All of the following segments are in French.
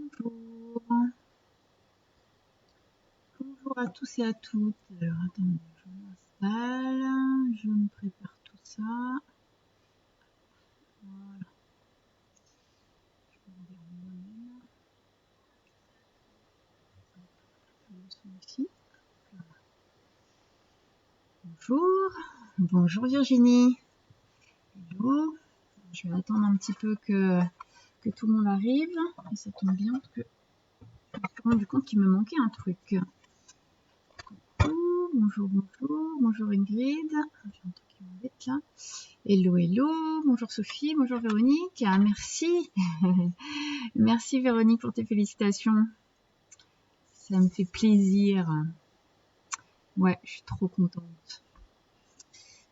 Bonjour. Bonjour à tous et à toutes. Alors attendez, je m'installe, je me prépare tout ça. Voilà. Je vais regarder moi-même. Le son ici. Voilà. Bonjour. Bonjour Virginie. Hello. Je vais attendre un petit peu que tout le monde arrive. Et ça tombe bien parce que je me suis rendu compte qu'il me manquait un truc. Bonjour, bonjour, bonjour Ingrid. J'entends qu'il m'embête là. Hello, hello, bonjour Sophie, bonjour Véronique. Ah, merci. Merci Véronique pour tes félicitations. Ça me fait plaisir. Ouais, je suis trop contente.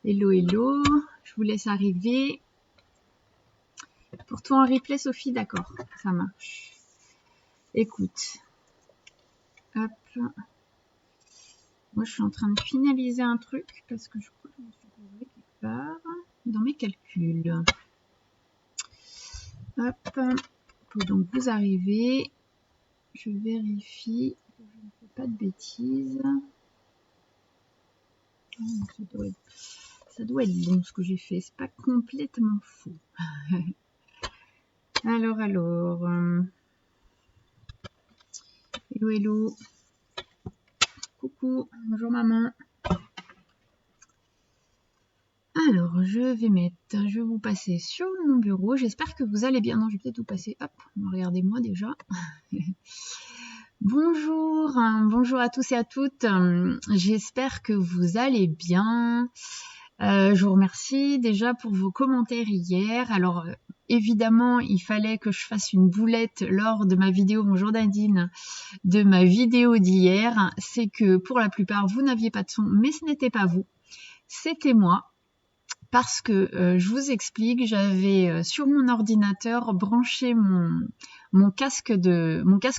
Hello, hello. Je vous laisse arriver. Pour toi en replay, Sophie, d'accord, ça marche. Écoute. Hop. Moi, je suis en train de finaliser un truc parce que je crois que je me suis posée quelque part dans mes calculs. Hop. Pendant que vous arrivez, je vérifie que je ne fais pas de bêtises. Ça doit être bon ce que j'ai fait, c'est pas complètement faux. Alors, hello, hello. Coucou, bonjour maman. Alors, je vais vous passer sur mon bureau. J'espère que vous allez bien. Non, je vais peut-être vous passer. Hop, regardez-moi déjà. Bonjour, bonjour à tous et à toutes. J'espère que vous allez bien. Je vous remercie déjà pour vos commentaires hier. Alors, évidemment, il fallait que je fasse une boulette lors de ma vidéo Bonjour Nadine, de ma vidéo d'hier. C'est que pour la plupart, vous n'aviez pas de son, mais ce n'était pas vous. C'était moi. Parce que je vous explique, j'avais sur mon ordinateur branché mon casque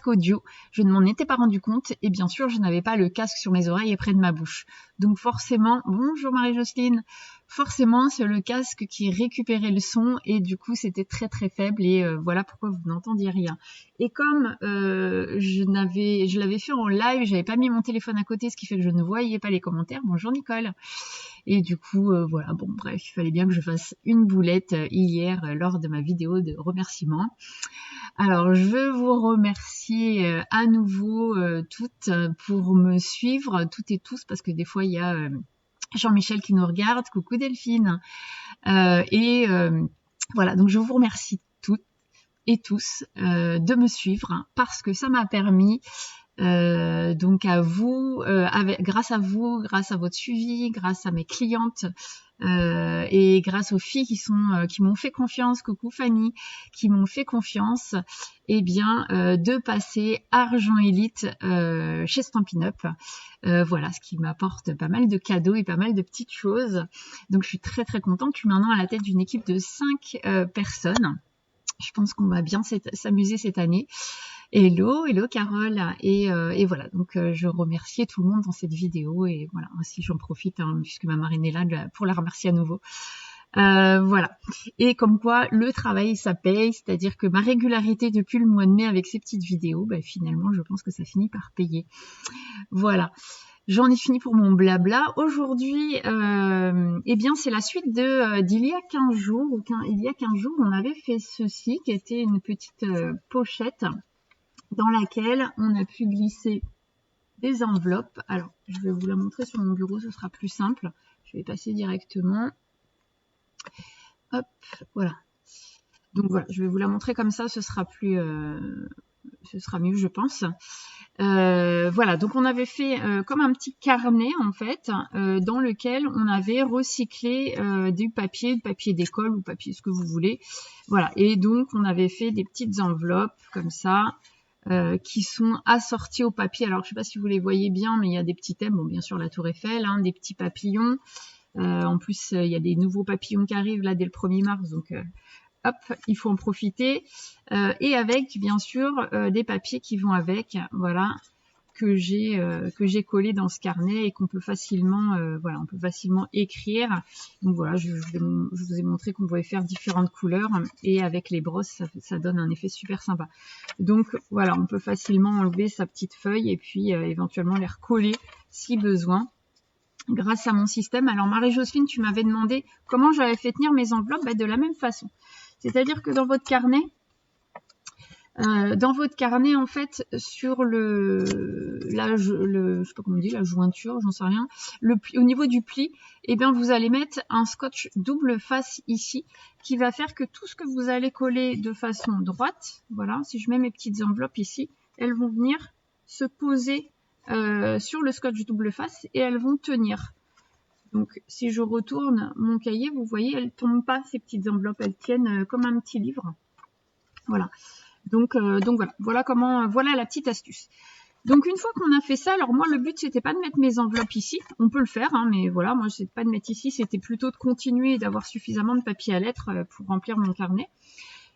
audio. Je ne m'en étais pas rendu compte et bien sûr, je n'avais pas le casque sur mes oreilles et près de ma bouche. Donc forcément, bonjour Marie-Jocelyne, forcément c'est le casque qui récupérait le son et du coup c'était très très faible et voilà pourquoi vous n'entendiez rien. Et comme je l'avais fait en live, j'avais pas mis mon téléphone à côté, ce qui fait que je ne voyais pas les commentaires. Bonjour Nicole. Et du coup, voilà, bon bref, il fallait bien que je fasse une boulette hier lors de ma vidéo de remerciement. Alors, je veux vous remercier à nouveau toutes pour me suivre, toutes et tous, parce que des fois, il y a Jean-Michel qui nous regarde. Coucou Delphine. Voilà, donc je vous remercie toutes et tous de me suivre parce que ça m'a permis donc à vous, grâce à vous, grâce à votre suivi, grâce à mes clientes et grâce aux filles qui m'ont fait confiance, coucou Fanny, qui m'ont fait confiance, et bien de passer Argent Élite chez Stampin' Up. Voilà, ce qui m'apporte pas mal de cadeaux et pas mal de petites choses. Donc je suis très très contente. Je suis maintenant à la tête d'une équipe de 5 personnes. Je pense qu'on va bien s'amuser cette année. Hello, hello Carole, et voilà, donc je remercie tout le monde dans cette vidéo, et voilà, ainsi j'en profite, puisque ma marraine est là pour la remercier à nouveau. Voilà, et comme quoi le travail ça paye, c'est-à-dire que ma régularité depuis le mois de mai avec ces petites vidéos, finalement je pense que ça finit par payer. Voilà. J'en ai fini pour mon blabla. Aujourd'hui, eh bien, c'est la suite d'il y a 15 jours. Il y a 15 jours, on avait fait ceci, qui était une petite pochette dans laquelle on a pu glisser des enveloppes. Alors, je vais vous la montrer sur mon bureau, ce sera plus simple. Je vais passer directement. Hop, voilà. Donc voilà, je vais vous la montrer comme ça, ce sera mieux, je pense. Voilà, donc on avait fait comme un petit carnet en fait, dans lequel on avait recyclé du papier d'école ou papier ce que vous voulez. Voilà, et donc on avait fait des petites enveloppes comme ça, qui sont assorties au papier. Alors je sais pas si vous les voyez bien, mais il y a des petits thèmes, bon bien sûr la Tour Eiffel, des petits papillons. En plus il y a des nouveaux papillons qui arrivent là dès le 1er mars, donc hop, il faut en profiter. Et avec, bien sûr, des papiers qui vont avec. Voilà. que j'ai collé dans ce carnet et qu'on peut facilement, voilà, on peut facilement écrire. Donc voilà, je vous ai montré qu'on pouvait faire différentes couleurs et avec les brosses, ça donne un effet super sympa. Donc voilà, on peut facilement enlever sa petite feuille et puis éventuellement les recoller si besoin. Grâce à mon système. Alors Marie-Jocelyne, tu m'avais demandé comment j'avais fait tenir mes enveloppes. De la même façon. C'est-à-dire que dans votre carnet, en fait, sur je sais pas comment on dit, la jointure, j'en sais rien, au niveau du pli, eh bien, vous allez mettre un scotch double face ici, qui va faire que tout ce que vous allez coller de façon droite, voilà, si je mets mes petites enveloppes ici, elles vont venir se poser sur le scotch double face et elles vont tenir. Donc, si je retourne mon cahier, vous voyez, elles ne tombent pas, ces petites enveloppes, elles tiennent comme un petit livre. Voilà. Donc voilà comment, voilà la petite astuce. Donc une fois qu'on a fait ça, alors moi le but c'était pas de mettre mes enveloppes ici, on peut le faire, hein, mais voilà, moi c'était pas de mettre ici, c'était plutôt de continuer et d'avoir suffisamment de papier à lettres pour remplir mon carnet.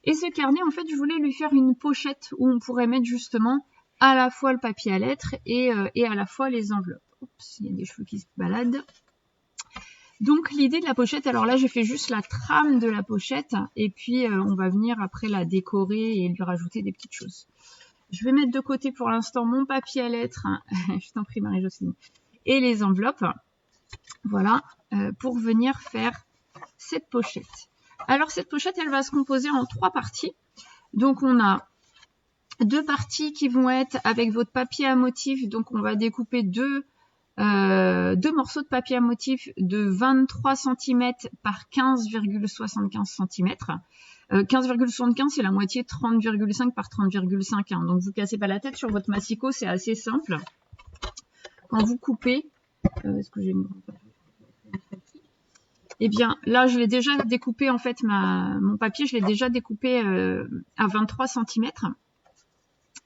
Et ce carnet, en fait, je voulais lui faire une pochette où on pourrait mettre justement à la fois le papier à lettres et à la fois les enveloppes. Oups, il y a des cheveux qui se baladent. Donc l'idée de la pochette, alors là j'ai fait juste la trame de la pochette et puis on va venir après la décorer et lui rajouter des petites choses. Je vais mettre de côté pour l'instant mon papier à lettres, hein, je t'en prie Marie-Jocelyne, et les enveloppes, voilà, pour venir faire cette pochette. Alors cette pochette elle va se composer en 3 parties, donc on a 2 parties qui vont être avec votre papier à motif, donc on va découper deux morceaux de papier à motif de 23 cm par 15,75 cm. 15,75 c'est la moitié de 30,5 par 30,5. Hein. Donc vous cassez pas la tête sur votre massicot, c'est assez simple. Quand vous coupez, est-ce que j'ai une grande papier ? Eh bien là je l'ai déjà découpé en fait, mon papier je l'ai déjà découpé à 23 cm.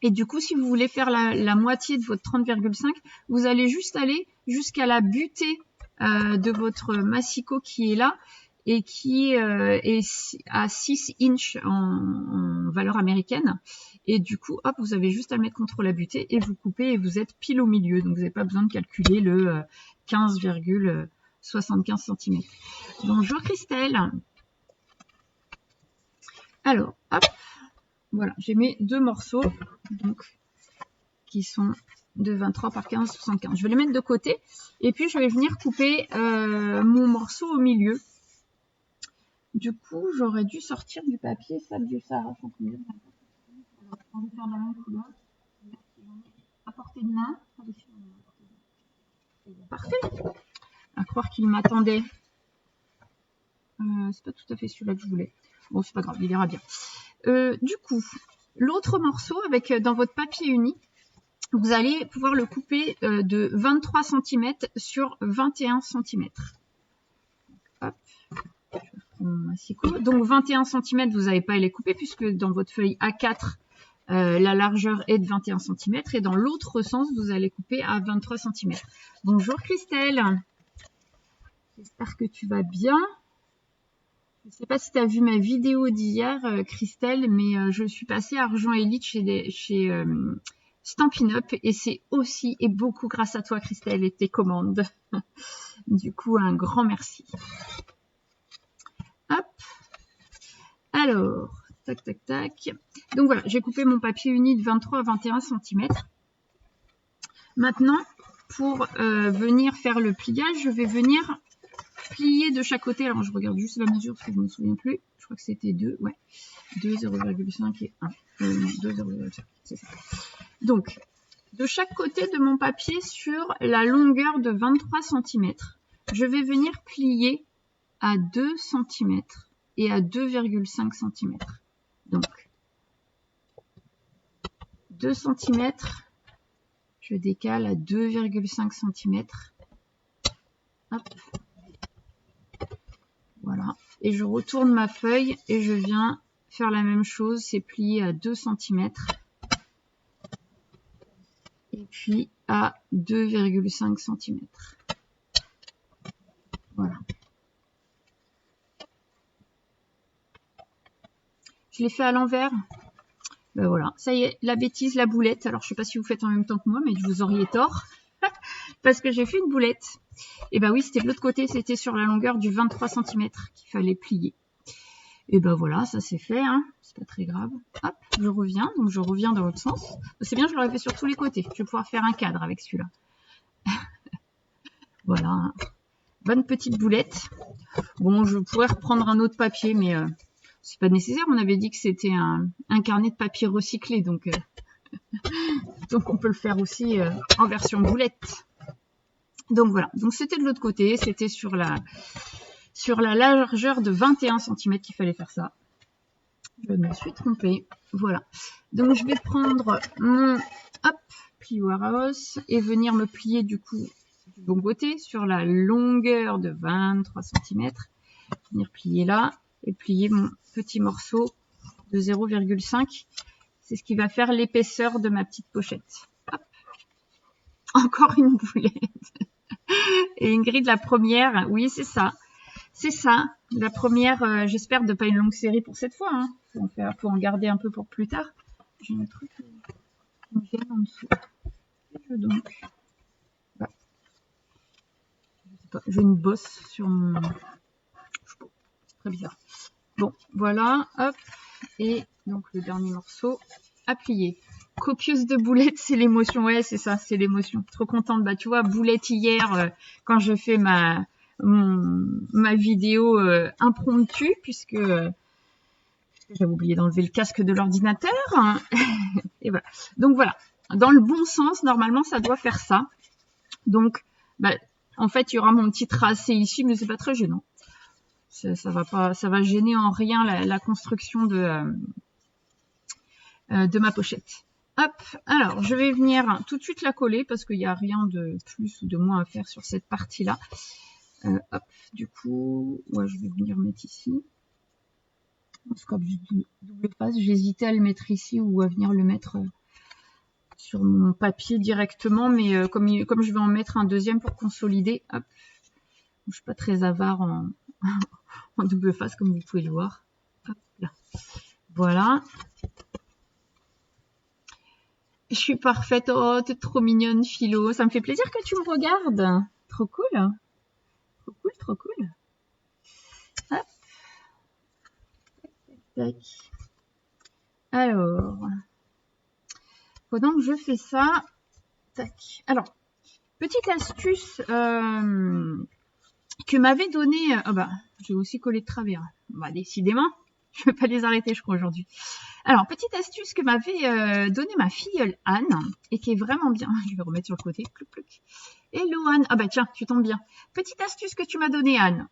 Et du coup, si vous voulez faire la moitié de votre 30,5, vous allez juste aller jusqu'à la butée de votre massicot qui est là et qui est à 6 inches en valeur américaine. Et du coup, hop, vous avez juste à mettre contre la butée et vous coupez et vous êtes pile au milieu. Donc, vous n'avez pas besoin de calculer le 15,75 cm. Bonjour Christelle. Alors, hop. Voilà, j'ai mes 2 morceaux donc, qui sont de 23 par 15,75. Je vais les mettre de côté et puis je vais venir couper mon morceau au milieu. Du coup, j'aurais dû sortir du papier, ça s'arrache en premier. On va faire la même couleur. À portée de main. Parfait. À croire qu'il m'attendait. C'est pas tout à fait celui-là que je voulais. Bon, c'est pas grave, il ira bien. Du coup, l'autre morceau, dans votre papier uni, vous allez pouvoir le couper de 23 cm sur 21 cm. Hop, je vais reprendre mon massicot. Donc 21 cm, vous n'avez pas à les couper puisque dans votre feuille A4, la largeur est de 21 cm et dans l'autre sens, vous allez couper à 23 cm. Bonjour Christelle, j'espère que tu vas bien. Je ne sais pas si tu as vu ma vidéo d'hier, Christelle, mais je suis passée à Argent Élite chez Stampin' Up et c'est aussi et beaucoup grâce à toi, Christelle, et tes commandes. Du coup, un grand merci. Hop. Alors, tac, tac, tac. Donc voilà, j'ai coupé mon papier uni de 23 à 21 cm. Maintenant, pour venir faire le pliage, je vais venir plier de chaque côté. Alors, je regarde juste la mesure parce que je ne me souviens plus. Je crois que c'était 2. Ouais. 2, 0,5 et 1. 2, 0,5. C'est ça. Donc, de chaque côté de mon papier sur la longueur de 23 cm, je vais venir plier à 2 cm et à 2,5 cm. Donc, 2 cm, je décale à 2,5 cm. Hop. Voilà. Et je retourne ma feuille et je viens faire la même chose. C'est plié à 2 cm. Et puis à 2,5 cm. Voilà. Je l'ai fait à l'envers. Ben voilà, ça y est, la bêtise, la boulette. Alors, je sais pas si vous faites en même temps que moi, mais vous auriez tort. Parce que j'ai fait une boulette. Et ben oui, c'était de l'autre côté, c'était sur la longueur du 23 cm qu'il fallait plier. Et ben voilà, ça c'est fait, hein. C'est pas très grave. Hop, je reviens, donc je reviens dans l'autre sens. C'est bien, je l'aurais fait sur tous les côtés. Je vais pouvoir faire un cadre avec celui-là. Voilà, bonne petite boulette. Bon, je pourrais reprendre un autre papier, mais c'est pas nécessaire. On avait dit que c'était un carnet de papier recyclé, donc on peut le faire aussi en version boulette. Donc voilà, donc c'était de l'autre côté, c'était sur la largeur de 21 cm qu'il fallait faire ça. Je me suis trompée. Voilà. Donc je vais prendre mon plioir à os et venir me plier du coup du bon côté sur la longueur de 23 cm. Venir plier là et plier mon petit morceau de 0,5. C'est ce qui va faire l'épaisseur de ma petite pochette. Hop. Encore une boulette. Et Ingrid, la première, oui, c'est ça. C'est ça. La première, j'espère de pas une longue série pour cette fois. Hein. Faut en garder un peu pour plus tard. J'ai un truc qui me gêne en dessous. Donc, voilà. J'ai une bosse sur mon... C'est très bizarre. Bon, voilà. Hop. Et donc, le dernier morceau à plier. Copieuse de boulettes, c'est l'émotion. Ouais, c'est ça, c'est l'émotion. Trop contente. Bah, tu vois, boulette hier, quand je fais ma vidéo impromptue, puisque j'avais oublié d'enlever le casque de l'ordinateur. Et voilà. Donc voilà. Dans le bon sens, normalement, ça doit faire ça. Donc, bah, en fait, il y aura mon petit tracé ici, mais c'est pas très gênant. Ça va gêner en rien la construction de ma pochette. Hop, alors je vais venir tout de suite la coller parce qu'il n'y a rien de plus ou de moins à faire sur cette partie-là. Hop, du coup, ouais, je vais venir mettre ici. On se colle double face. J'hésitais à le mettre ici ou à venir le mettre sur mon papier directement, mais comme je vais en mettre un deuxième pour consolider, hop, je suis pas très avare en double face comme vous pouvez le voir. Hop, là. Voilà. Je suis parfaite. Oh, t'es trop mignonne, Philo. Ça me fait plaisir que tu me regardes. Trop cool. Trop cool, trop cool. Hop. Tac. Alors. Pendant que je fais ça. Tac. Alors. Petite astuce que m'avait donnée... Oh bah, j'ai aussi collé de travers. Bah, décidément. Je ne vais pas les arrêter, je crois, aujourd'hui. Alors, petite astuce que m'avait donnée ma filleule Anne, et qui est vraiment bien. Je vais remettre sur le côté. Plouc, plouc. Hello Anne. Ah bah tiens, tu tombes bien. Petite astuce que tu m'as donnée Anne.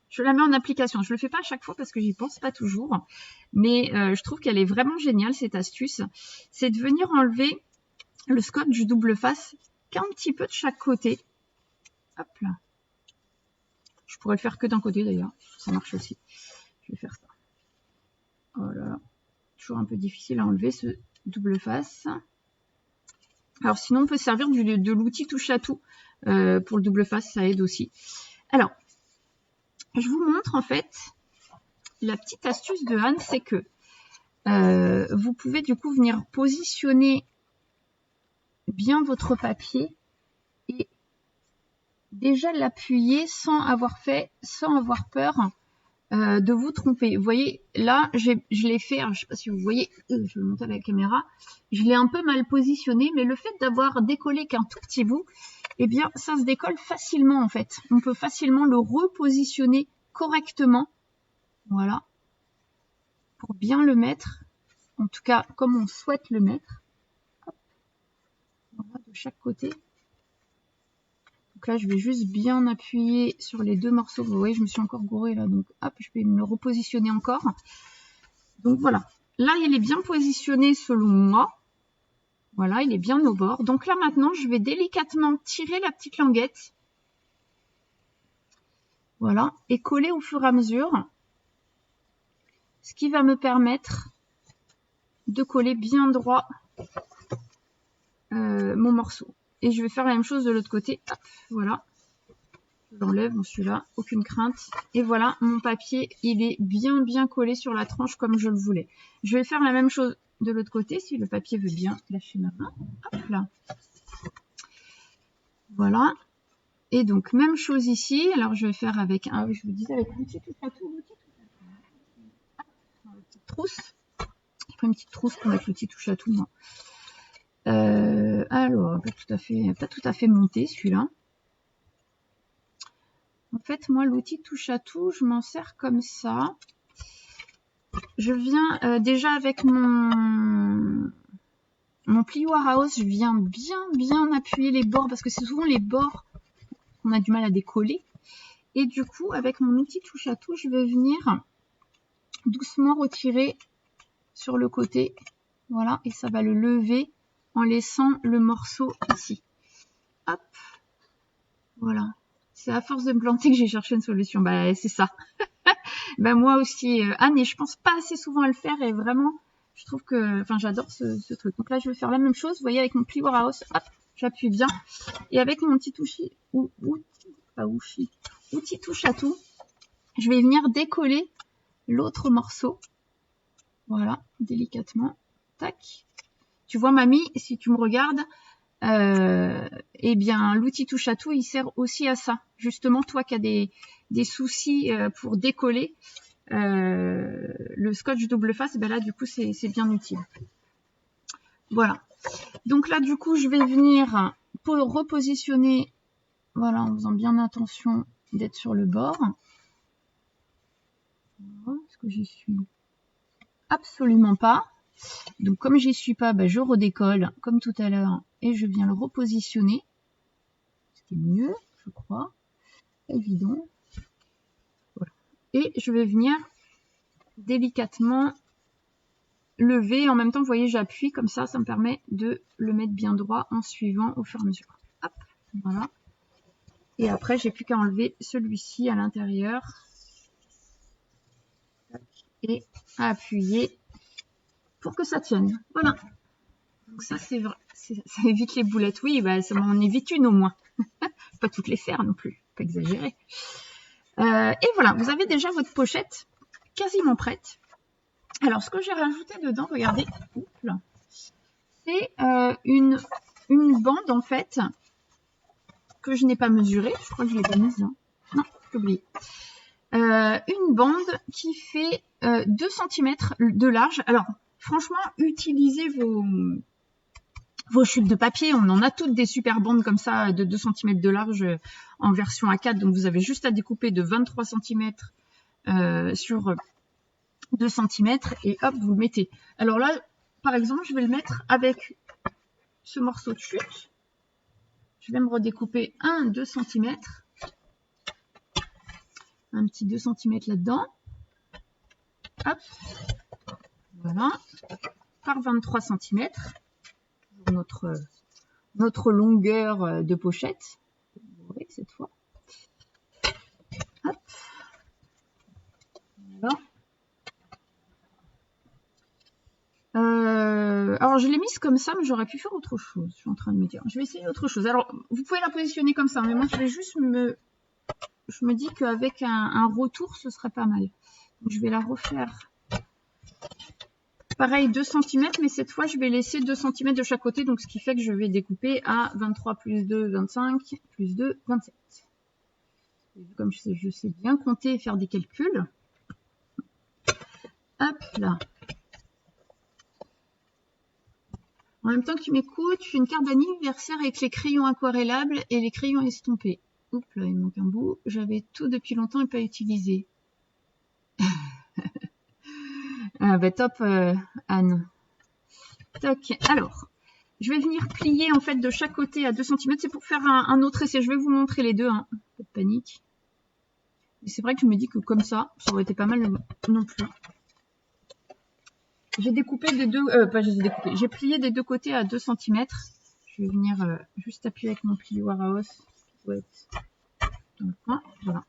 Je la mets en application. Je le fais pas à chaque fois parce que j'y pense pas toujours. Mais je trouve qu'elle est vraiment géniale, cette astuce. C'est de venir enlever le scotch double face qu'un petit peu de chaque côté. Hop là. Je pourrais le faire que d'un côté d'ailleurs. Ça marche aussi. Je vais faire ça. Voilà. Toujours un peu difficile à enlever ce double face. Alors sinon on peut servir de l'outil touche à tout pour le double face, ça aide aussi. Alors, je vous montre en fait la petite astuce de Anne, c'est que vous pouvez du coup venir positionner bien votre papier et déjà l'appuyer sans avoir peur de vous tromper. Vous voyez, là, je l'ai fait, alors, je ne sais pas si vous voyez, je vais le monter à la caméra, je l'ai un peu mal positionné, mais le fait d'avoir décollé qu'un tout petit bout, eh bien, ça se décolle facilement, en fait. On peut facilement le repositionner correctement, voilà, pour bien le mettre, en tout cas, comme on souhaite le mettre. Hop. Voilà, de chaque côté. Donc là, je vais juste bien appuyer sur les deux morceaux. Vous voyez, je me suis encore gourée là. Donc, hop, je vais me le repositionner encore. Donc, voilà. Là, il est bien positionné selon moi. Voilà, il est bien au bord. Donc là, maintenant, je vais délicatement tirer la petite languette. Voilà. Et coller au fur et à mesure. Ce qui va me permettre de coller bien droit mon morceau. Et je vais faire la même chose de l'autre côté. Hop, voilà. Je l'enlève, bon, celui-là, aucune crainte. Et voilà, mon papier, il est bien collé sur la tranche comme je le voulais. Je vais faire la même chose de l'autre côté, si le papier veut bien lâcher ma main. Hop là. Voilà. Et donc, même chose ici. Alors, je vais faire avec, je vous disais, avec l'outil touche à tout. Une petite trousse. Je prends une petite trousse pour mettre l'outil touche à tout, moi. Alors, pas tout à fait monté, celui-là. En fait, moi, l'outil touche à tout, je m'en sers comme ça. Je viens déjà avec mon plioir à hausse, je viens bien appuyer les bords parce que c'est souvent les bords qu'on a du mal à décoller. Et du coup, avec mon outil touche à tout, je vais venir doucement retirer sur le côté. Voilà, et ça va le lever en laissant le morceau ici. Hop, voilà. C'est à force de me planter que j'ai cherché une solution. Bah, c'est ça. Bah, moi aussi, Anne, et je pense pas assez souvent à le faire et vraiment, je trouve que, enfin, j'adore ce truc. Donc là, je vais faire la même chose. Vous voyez, avec mon plioir à hausse, hop, j'appuie bien. Et avec mon petit outil touche à tout, je vais venir décoller l'autre morceau. Voilà, délicatement. Tac. Tu vois, mamie, si tu me regardes, eh bien, l'outil touche à tout, il sert aussi à ça. Justement, toi qui as des soucis pour décoller, le scotch double face, ben là, du coup, c'est bien utile. Voilà. Donc là, du coup, je vais venir pour repositionner, voilà, en faisant bien attention d'être sur le bord. Est-ce que j'y suis? Absolument pas. Donc, comme j'y suis pas, ben, je redécolle, comme tout à l'heure, et je viens le repositionner. C'était mieux, je crois. Évident. Voilà. Et je vais venir délicatement lever. En même temps, vous voyez, j'appuie comme ça, ça me permet de le mettre bien droit en suivant au fur et à mesure. Hop, voilà. Et après, j'ai plus qu'à enlever celui-ci à l'intérieur. Et à appuyer pour que ça tienne. Voilà. Donc ça, c'est vrai. Ça évite les boulettes. Oui, bah, ça m'en évite une au moins. Pas toutes les faire non plus. Pas exagérer. Et voilà, vous avez déjà votre pochette quasiment prête. Alors, ce que j'ai rajouté dedans, regardez, c'est une bande, en fait, que je n'ai pas mesurée. Je crois que je ne l'ai pas mise là. Non, j'ai oublié. Une bande qui fait 2 cm de large. Alors, franchement, utilisez vos chutes de papier. On en a toutes des super bandes comme ça de 2 cm de large en version A4. Donc, vous avez juste à découper de 23 cm sur 2 cm et hop, vous le mettez. Alors là, par exemple, je vais le mettre avec ce morceau de chute. Je vais me redécouper 2 cm. Un petit 2 cm là-dedans. Hop. Voilà. Par 23 cm. Notre longueur de pochette. Vous voyez cette fois. Hop. Voilà. Alors, je l'ai mise comme ça, mais j'aurais pu faire autre chose. Je suis en train de me dire. Je vais essayer autre chose. Alors, vous pouvez la positionner comme ça, mais moi, je vais juste je me dis qu'avec un retour, ce serait pas mal. Donc, je vais la refaire. Pareil, 2 cm, mais cette fois, je vais laisser 2 cm de chaque côté. Donc, ce qui fait que je vais découper à 23 plus 2, 25, plus 2, 27. Comme je sais bien compter et faire des calculs. Hop là. En même temps que tu m'écoutes, je fais une carte d'anniversaire avec les crayons aquarellables et les crayons estompés. Oups, là, il manque un bout. J'avais tout depuis longtemps et pas utilisé. Ah bah top, Anne. Toc. Alors, je vais venir plier en fait de chaque côté à 2 cm. C'est pour faire un autre essai. Je vais vous montrer les deux. Hein. Pas de panique. Et c'est vrai que je me dis que comme ça aurait été pas mal non plus. J'ai découpé des deux... j'ai plié des deux côtés à 2 cm. Je vais venir juste appuyer avec mon plioir à hausse. Ouais. Dans le coin. Voilà.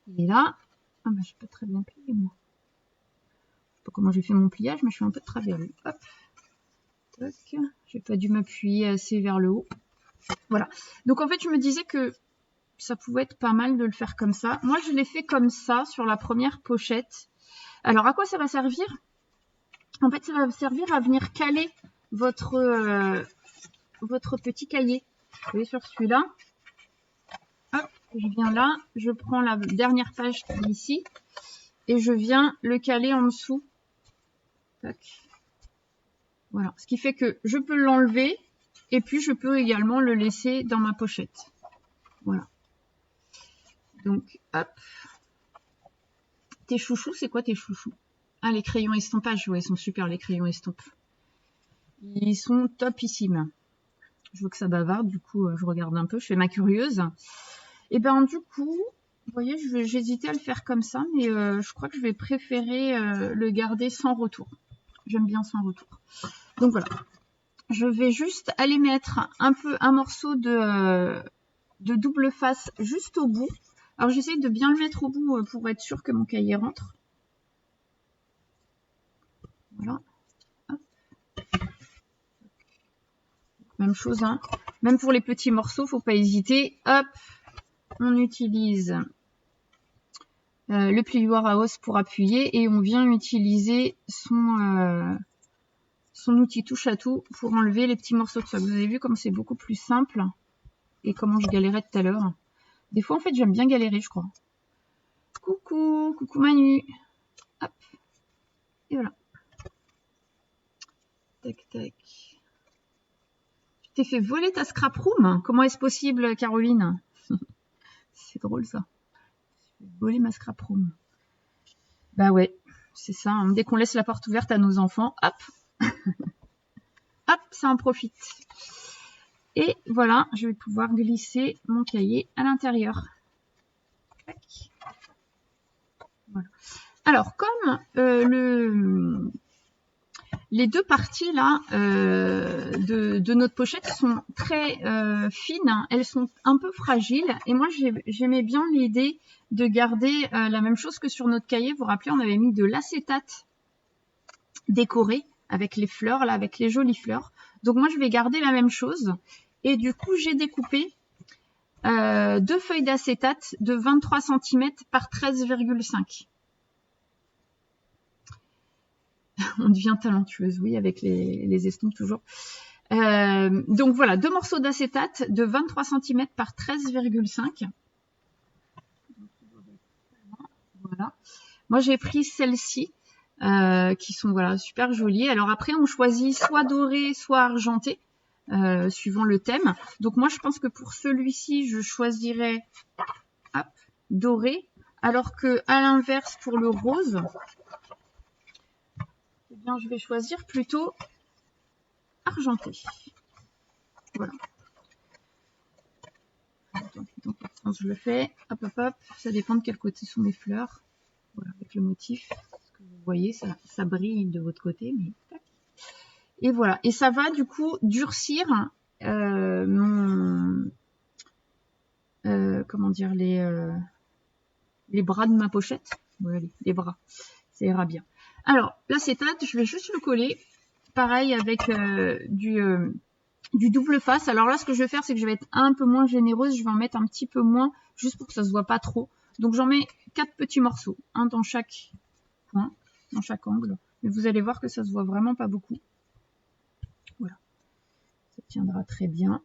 Il est là. Ah bah j'ai pas très bien plié moi. Je sais pas comment j'ai fait mon pliage, mais je suis un peu de travers. Hop. Toc. J'ai pas dû m'appuyer assez vers le haut. Voilà. Donc en fait, je me disais que ça pouvait être pas mal de le faire comme ça. Moi, je l'ai fait comme ça sur la première pochette. Alors, à quoi ça va servir? En fait, ça va servir à venir caler votre petit cahier. Vous voyez, sur celui-là. Hop, je viens là, je prends la dernière page qui est ici et je viens le caler en dessous. Tac. Voilà, ce qui fait que je peux l'enlever et puis je peux également le laisser dans ma pochette. Voilà. Donc, hop. Tes chouchous, c'est quoi tes chouchous? Ah, les crayons estampage, ouais, ils sont super les crayons estampes. Ils sont topissimes. Je vois que ça bavarde, du coup, je regarde un peu, je fais ma curieuse. Et ben du coup, vous voyez, j'hésitais à le faire comme ça, mais je crois que je vais préférer le garder sans retour. J'aime bien sans retour. Donc voilà. Je vais juste aller mettre un morceau de double face juste au bout. Alors j'essaye de bien le mettre au bout pour être sûr que mon cahier rentre. Voilà. Hop. Même chose, hein. Même pour les petits morceaux, faut pas hésiter. Hop, on utilise le plioir à os pour appuyer et on vient utiliser son outil touche à tout pour enlever les petits morceaux de soie. Vous avez vu comme c'est beaucoup plus simple et comment je galérais tout à l'heure. Des fois, en fait, j'aime bien galérer, je crois. Coucou Manu. Hop. Et voilà. Tac, tac. Tu t'es fait voler ta scrap room? Comment est-ce possible, Caroline? C'est drôle, ça. Je vais voler ma scrap room. Bah ouais, c'est ça. Hein. Dès qu'on laisse la porte ouverte à nos enfants, hop. Hop, ça en profite. Et voilà, je vais pouvoir glisser mon cahier à l'intérieur. Voilà. Alors, comme les deux parties là de notre pochette sont très fines, hein, elles sont un peu fragiles. Et moi, j'aimais bien l'idée de garder la même chose que sur notre cahier. Vous vous rappelez, on avait mis de l'acétate décoré avec les fleurs, là, avec les jolies fleurs. Donc moi, je vais garder la même chose. Et du coup, j'ai découpé 2 feuilles d'acétate de 23 cm par 13,5. On devient talentueuse, oui, avec les estampes toujours. Donc voilà, 2 morceaux d'acétate de 23 cm par 13,5. Voilà. Moi, j'ai pris celles-ci. Qui sont voilà super jolies. Alors après, on choisit soit doré, soit argenté, suivant le thème. Donc moi, je pense que pour celui-ci, je choisirais hop, doré, alors que à l'inverse, pour le rose, eh bien, je vais choisir plutôt argenté. Voilà. Donc, je le fais. Hop, hop, hop. Ça dépend de quel côté sont mes fleurs. Voilà, avec le motif. Vous voyez, ça brille de votre côté, mais tac. Et voilà. Et ça va du coup durcir comment dire, les bras de ma pochette. Ouais, les bras. Ça ira bien. Alors, l'acétate, je vais juste le coller. Pareil avec du double face. Alors là, ce que je vais faire, c'est que je vais être un peu moins généreuse. Je vais en mettre un petit peu moins, juste pour que ça se voit pas trop. Donc, j'en mets 4 petits morceaux. Un dans chaque point, dans chaque angle. Mais vous allez voir que ça se voit vraiment pas beaucoup. Voilà. Ça tiendra très bien.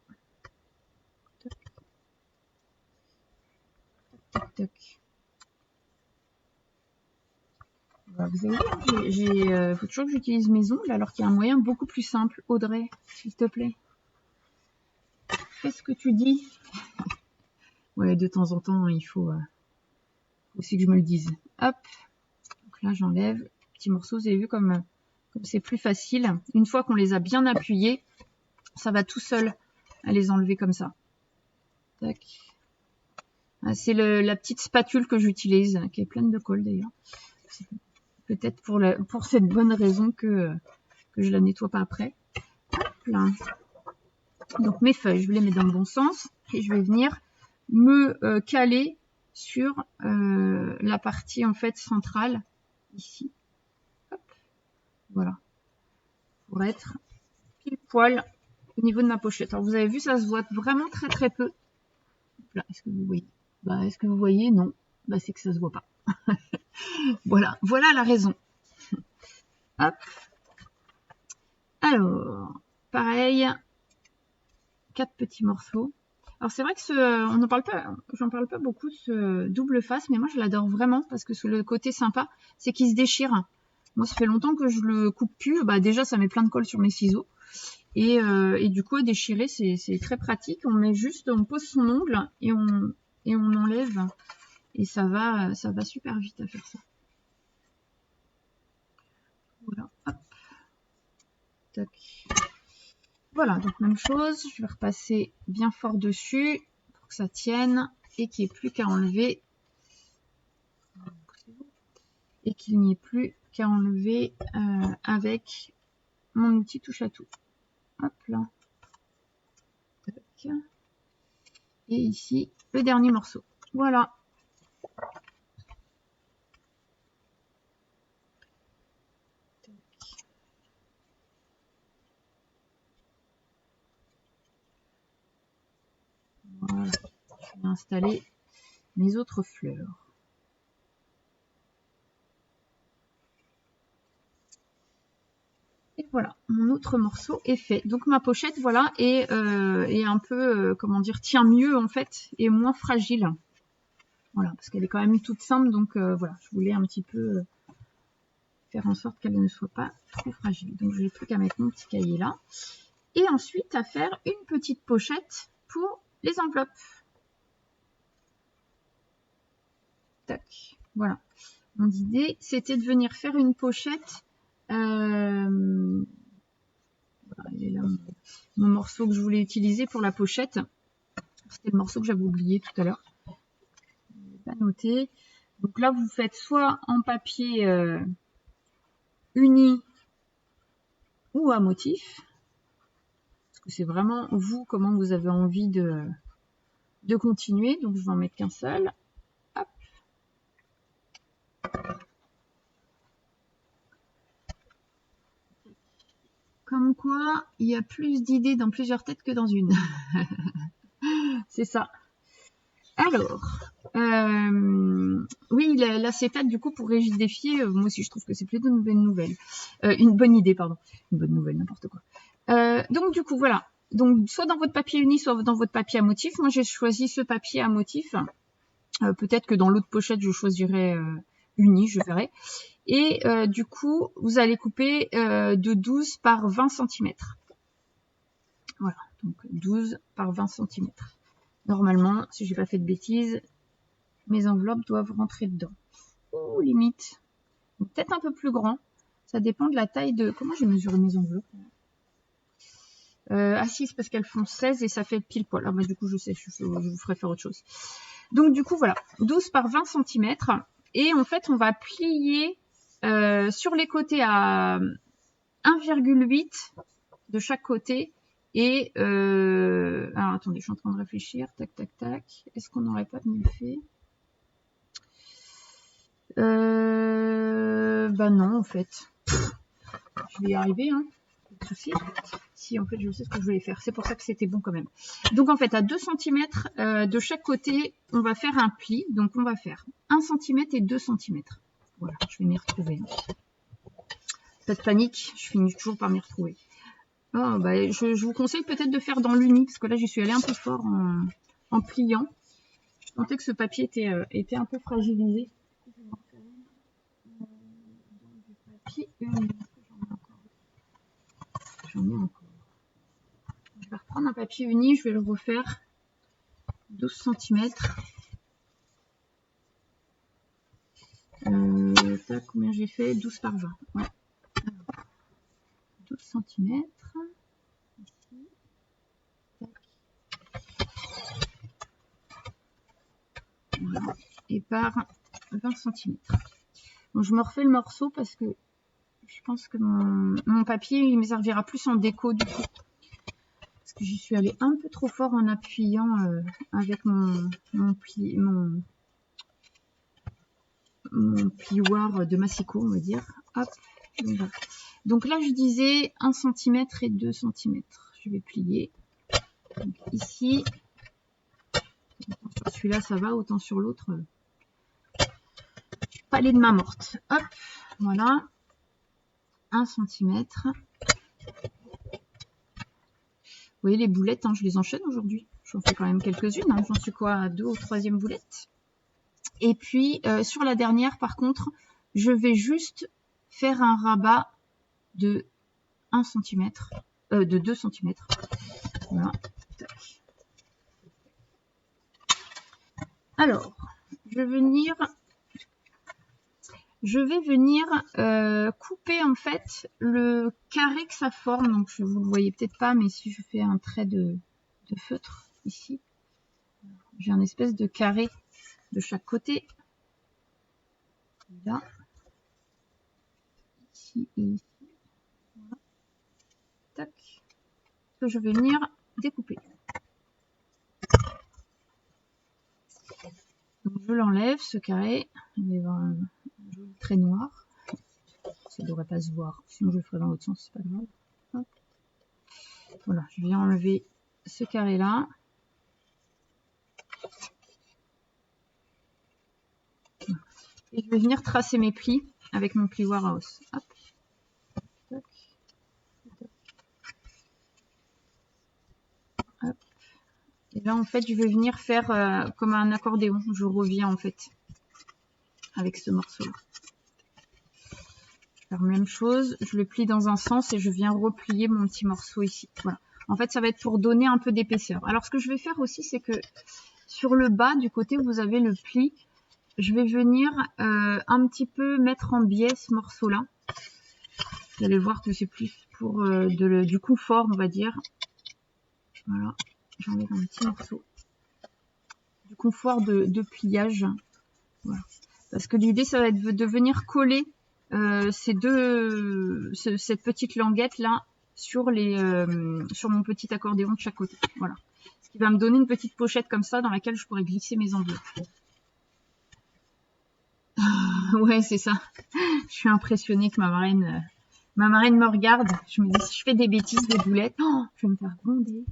Tac. Tac, tac. Voilà, vous avez vu, faut toujours que j'utilise mes ongles alors qu'il y a un moyen beaucoup plus simple. Audrey, s'il te plaît. Qu'est-ce que tu dis? Ouais, de temps en temps, il faut aussi que je me le dise. Hop. Donc là, j'enlève. Petit morceau, vous avez vu comme c'est plus facile. Une fois qu'on les a bien appuyés, ça va tout seul à les enlever comme ça. Tac. Ah, c'est la petite spatule que j'utilise, qui est pleine de colle d'ailleurs. Peut-être pour cette bonne raison que je la nettoie pas après. Hop là. Donc mes feuilles, je vais les mettre dans le bon sens et je vais venir me caler sur la partie en fait centrale ici. Hop. Voilà. Pour être pile poil au niveau de ma pochette. Alors vous avez vu, ça se voit vraiment très très peu. Est-ce que vous voyez? Bah, est-ce que vous voyez? Non. Bah, c'est que ça se voit pas. Voilà la raison. Hop. Alors, pareil, 4 petits morceaux. Alors c'est vrai que on n'en parle pas, j'en parle pas beaucoup de ce double face, mais moi je l'adore vraiment parce que le côté sympa, c'est qu'il se déchire. Moi ça fait longtemps que je le coupe plus. Bah déjà ça met plein de colle sur mes ciseaux et du coup à déchirer c'est très pratique. On met juste, on pose son ongle et on enlève et ça va super vite à faire ça. Voilà, hop, tac. Voilà, donc même chose, je vais repasser bien fort dessus pour que ça tienne et qu'il n'y ait plus qu'à enlever. Et qu'il n'y ait plus qu'à enlever avec mon outil touche à tout. Hop là. Tac. Et ici, le dernier morceau. Voilà. Voilà. Je vais installer mes autres fleurs. Et voilà, mon autre morceau est fait. Donc ma pochette, voilà, est un peu, comment dire, tient mieux en fait, et moins fragile. Voilà, parce qu'elle est quand même toute simple, donc voilà, je voulais un petit peu faire en sorte qu'elle ne soit pas trop fragile. Donc je n'ai plus qu'à mettre mon petit cahier là. Et ensuite à faire une petite pochette pour les enveloppes. Tac, voilà. Mon idée, c'était de venir faire une pochette. Voilà, il est là mon morceau que je voulais utiliser pour la pochette. C'était le morceau que j'avais oublié tout à l'heure. Je ne l'ai pas noté. Donc là, vous faites soit en papier uni ou à motif. Parce que c'est vraiment vous, comment vous avez envie de continuer. Donc je vais en mettre qu'un seul. Hop. Comme quoi, il y a plus d'idées dans plusieurs têtes que dans une. C'est ça. Alors, oui, l'acétate, du coup, pour rigidifier, moi aussi, je trouve que c'est plutôt une bonne nouvelle. Une bonne idée, pardon. Une bonne nouvelle, n'importe quoi. Donc, du coup, voilà. Donc, soit dans votre papier uni, soit dans votre papier à motif. Moi, j'ai choisi ce papier à motif. Peut-être que dans l'autre pochette, je choisirai uni, je verrai. Et du coup, vous allez couper de 12 par 20 cm. Voilà, donc 12 par 20 cm. Normalement, si j'ai pas fait de bêtises, mes enveloppes doivent rentrer dedans. Ou limite, peut-être un peu plus grand. Ça dépend de la taille de... Comment j'ai mesuré mes enveloppes? Ah si, c'est parce qu'elles font 16 et ça fait pile poil. Ah bah du coup, je sais, je vous ferai faire autre chose. Donc du coup, voilà, 12 par 20 cm. Et en fait, on va plier sur les côtés à 1,8 de chaque côté. Et alors attendez, je suis en train de réfléchir. Tac, tac, tac. Est-ce qu'on n'aurait pas mieux fait? Bah non, en fait. Je vais y arriver, hein. Pas de souci. Si, en fait, je sais ce que je voulais faire. C'est pour ça que c'était bon quand même. Donc, en fait, à 2 cm de chaque côté, on va faire un pli. Donc, on va faire 1 cm et 2 cm. Voilà, je vais m'y retrouver. Pas de panique, je finis toujours par m'y retrouver. Oh, bah, je vous conseille peut-être de faire dans l'uni, parce que là, j'y suis allée un peu fort en pliant. Je sentais que ce papier était un peu fragilisé. Papier uni. J'en ai encore. Je vais reprendre un papier uni, je vais le refaire 12 cm. Combien j'ai fait? 12 par 20. Ouais. Alors, 12 cm. Ici. Voilà. Et par 20 cm. Donc, je me refais le morceau parce que je pense que mon papier, il me servira plus en déco du coup. Parce que j'y suis allée un peu trop fort en appuyant avec mon plioir de massicot, on va dire. Hop. Donc, voilà. Donc là, je disais 1 cm et 2 cm. Je vais plier. Donc, ici, sur celui-là, ça va, autant sur l'autre. Palais de main morte. Hop, voilà. 1 cm. voyez les boulettes, hein, je les enchaîne aujourd'hui. J'en fais quand même quelques-unes. Hein. J'en suis quoi à 2 ou 3e boulette. Et puis, sur la dernière, par contre, je vais juste faire un rabat de 1 cm, de 2 cm. Voilà. Alors, je vais venir couper en fait le carré que ça forme. Donc vous le voyez peut-être pas, mais si je fais un trait de feutre ici, j'ai un espèce de carré de chaque côté. Là, ici et ici. Voilà. Tac. Que je vais venir découper. Donc je l'enlève ce carré. Il va y avoir un joli trait noir. Ça ne devrait pas se voir, sinon je le ferai dans l'autre sens, c'est pas grave. Hop. Voilà, je viens enlever ce carré là. Et je vais venir tracer mes plis avec mon plioir à os. Hop. Tac. Hop. Et là en fait je vais venir faire comme un accordéon. Je reviens en fait avec ce morceau là. Faire la même chose, je le plie dans un sens et je viens replier mon petit morceau ici. Voilà. En fait, ça va être pour donner un peu d'épaisseur. Alors, ce que je vais faire aussi, c'est que sur le bas, du côté où vous avez le pli, je vais venir un petit peu mettre en biais ce morceau-là. Vous allez voir que c'est plus pour du confort, on va dire. Voilà, j'enlève un petit morceau. Du confort de pliage. Voilà. Parce que l'idée, ça va être de venir coller cette petite languette là sur mon petit accordéon de chaque côté. Voilà. Ce qui va me donner une petite pochette comme ça dans laquelle je pourrais glisser mes enveloppes. Ouais, c'est ça. Je suis impressionnée que ma marraine me regarde. Je me dis, si je fais des bêtises, des boulettes, oh, je vais me faire gronder.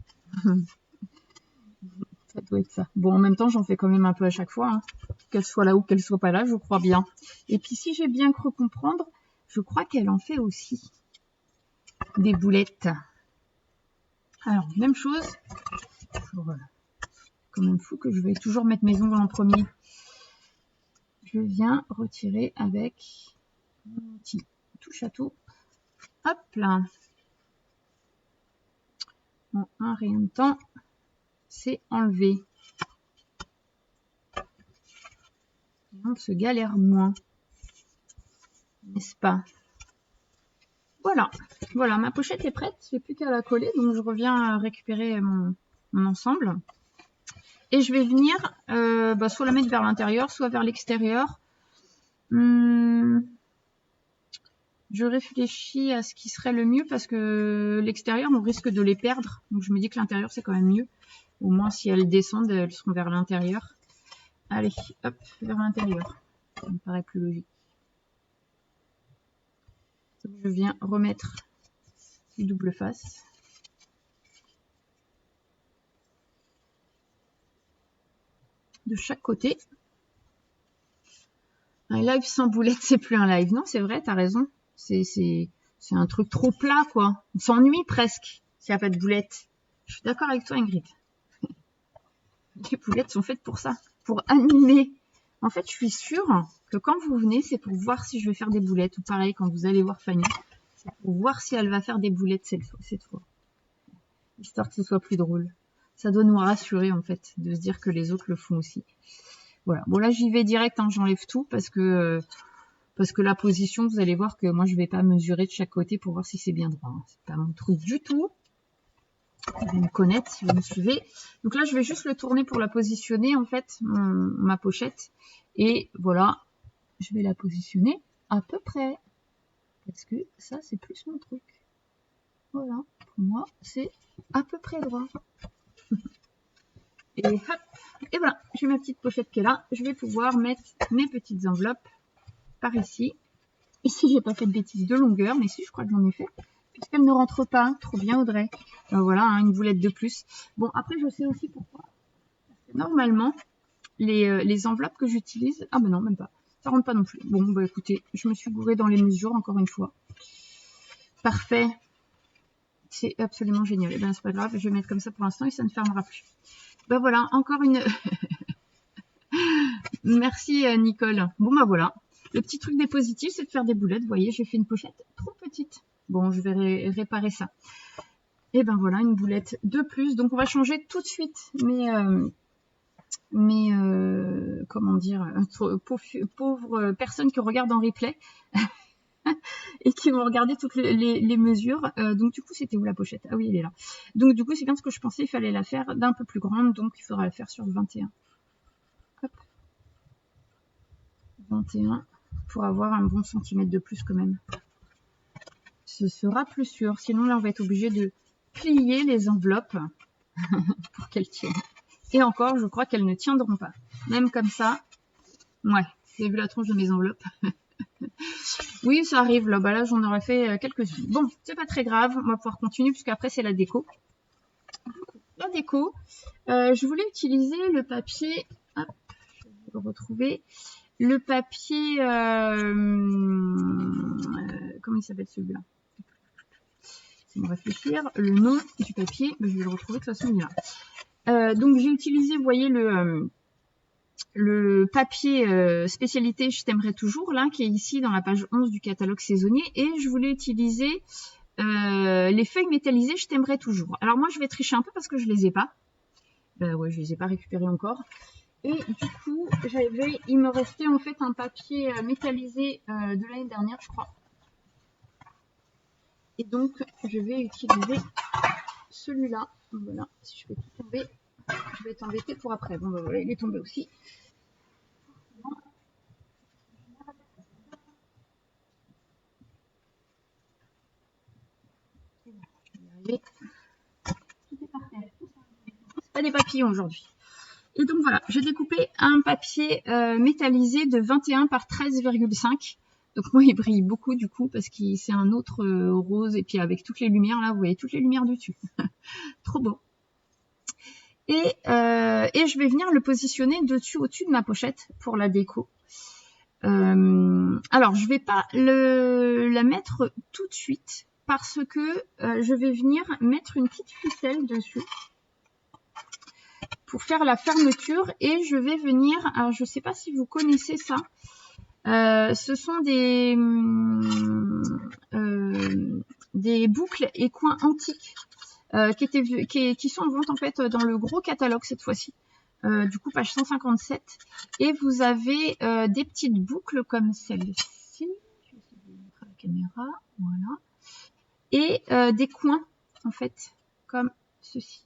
Ça doit être ça. Bon, en même temps, j'en fais quand même un peu à chaque fois. Hein. Qu'elle soit là ou qu'elle soit pas là, je crois bien. Et puis, si j'ai bien cru comprendre, je crois qu'elle en fait aussi des boulettes. Alors, même chose. Voilà. Quand même fou que je vais toujours mettre mes ongles en premier. Je viens retirer avec mon petit touche à tout. Hop là. En un rien de temps, c'est enlevé. Et on se galère moins. N'est-ce pas? Voilà. Voilà, ma pochette est prête. J'ai plus qu'à la coller. Donc je reviens récupérer mon ensemble. Et je vais venir soit la mettre vers l'intérieur, soit vers l'extérieur. Je réfléchis à ce qui serait le mieux parce que l'extérieur, on risque de les perdre. Donc je me dis que l'intérieur, c'est quand même mieux. Au moins, si elles descendent, elles seront vers l'intérieur. Allez, hop, vers l'intérieur. Ça me paraît plus logique. Je viens remettre les double face. De chaque côté. Un live sans boulette, c'est plus un live. Non, c'est vrai, t'as raison. C'est un truc trop plat, quoi. On s'ennuie presque s'il n'y a pas de boulettes. Je suis d'accord avec toi, Ingrid. Les boulettes sont faites pour ça, pour animer. En fait, je suis sûre que quand vous venez, c'est pour voir si je vais faire des boulettes. Ou pareil, quand vous allez voir Fanny, c'est pour voir si elle va faire des boulettes cette fois. Histoire que ce soit plus drôle. Ça doit nous rassurer, en fait, de se dire que les autres le font aussi. Voilà. Bon, là, j'y vais direct, hein, j'enlève tout parce que la position, vous allez voir que moi, je vais pas mesurer de chaque côté pour voir si c'est bien droit. Hein. C'est pas mon truc du tout. Vous me connaissez si vous me suivez. Donc là, je vais juste le tourner pour la positionner, en fait, ma pochette. Et voilà, je vais la positionner à peu près. Parce que ça, c'est plus mon truc. Voilà, pour moi, c'est à peu près droit. Et hop, et voilà, j'ai ma petite pochette qui est là. Je vais pouvoir mettre mes petites enveloppes par ici. Ici, j'ai pas fait de bêtises de longueur, mais si, je crois que j'en ai fait. Puisqu'elle ne rentre pas. Trop bien, Audrey. Voilà, hein, une boulette de plus. Bon, après, je sais aussi pourquoi. Parce que normalement, les enveloppes que j'utilise... Ah ben non, même pas. Ça rentre pas non plus. Bon, bah écoutez, je me suis gourée dans les mesures, encore une fois. Parfait. C'est absolument génial. Et ben c'est pas grave, je vais mettre comme ça pour l'instant et ça ne fermera plus. Ben voilà, encore une... Merci Nicole. Bon ben voilà. Le petit truc des positifs, c'est de faire des boulettes. Vous voyez, j'ai fait une pochette trop petite. Bon, je vais réparer ça. Et ben voilà, une boulette de plus. Donc on va changer tout de suite comment dire, pauvres personnes qui regardent en replay et qui vont regarder toutes les mesures. Donc du coup, c'était où la pochette? Ah oui, elle est là. Donc du coup, c'est bien ce que je pensais, il fallait la faire d'un peu plus grande, donc il faudra la faire sur le 21. Hop. 21 pour avoir un bon centimètre de plus quand même. Ce sera plus sûr. Sinon, là, on va être obligé de plier les enveloppes pour qu'elles tiennent. Et encore, je crois qu'elles ne tiendront pas. Même comme ça. Ouais, vous avez vu la tronche de mes enveloppes. Oui, ça arrive. Là, bah là j'en aurais fait quelques-unes. Bon, c'est pas très grave. On va pouvoir continuer puisqu'après, c'est la déco. La déco, je voulais utiliser le papier... Hop, je vais le retrouver. Le papier... comment il s'appelle celui-là? C'est me réfléchir. Le nom du papier, je vais le retrouver de toute façon, il est là. Donc, j'ai utilisé, vous voyez, le papier spécialité Je t'aimerai toujours, là, qui est ici dans la page 11 du catalogue saisonnier. Et je voulais utiliser les feuilles métallisées Je t'aimerai toujours. Alors, moi, je vais tricher un peu parce que je les ai pas. Ouais, je les ai pas récupérées encore. Et du coup, il me restait en fait un papier métallisé de l'année dernière, je crois. Et donc, je vais utiliser celui-là. Voilà, si je fais tout tomber, je vais t'embêter pour après. Bon, ben voilà, il est tombé aussi. C'est pas des papillons aujourd'hui. Et donc voilà, j'ai découpé un papier métallisé de 21 par 13,5. Donc moi, il brille beaucoup du coup parce que c'est un autre rose. Et puis avec toutes les lumières, là, vous voyez toutes les lumières dessus. Trop beau. Et je vais venir le positionner au-dessus de ma pochette pour la déco. Alors, je vais pas la mettre tout de suite parce que je vais venir mettre une petite ficelle dessus pour faire la fermeture et je vais venir, alors je sais pas si vous connaissez ça, ce sont des boucles et coins antiques qui sont en vente en fait dans le gros catalogue cette fois-ci. Du coup, page 157. Et vous avez des petites boucles comme celle-ci. Je vais essayer de montrer à la caméra. Voilà. Et des coins, en fait, comme ceci.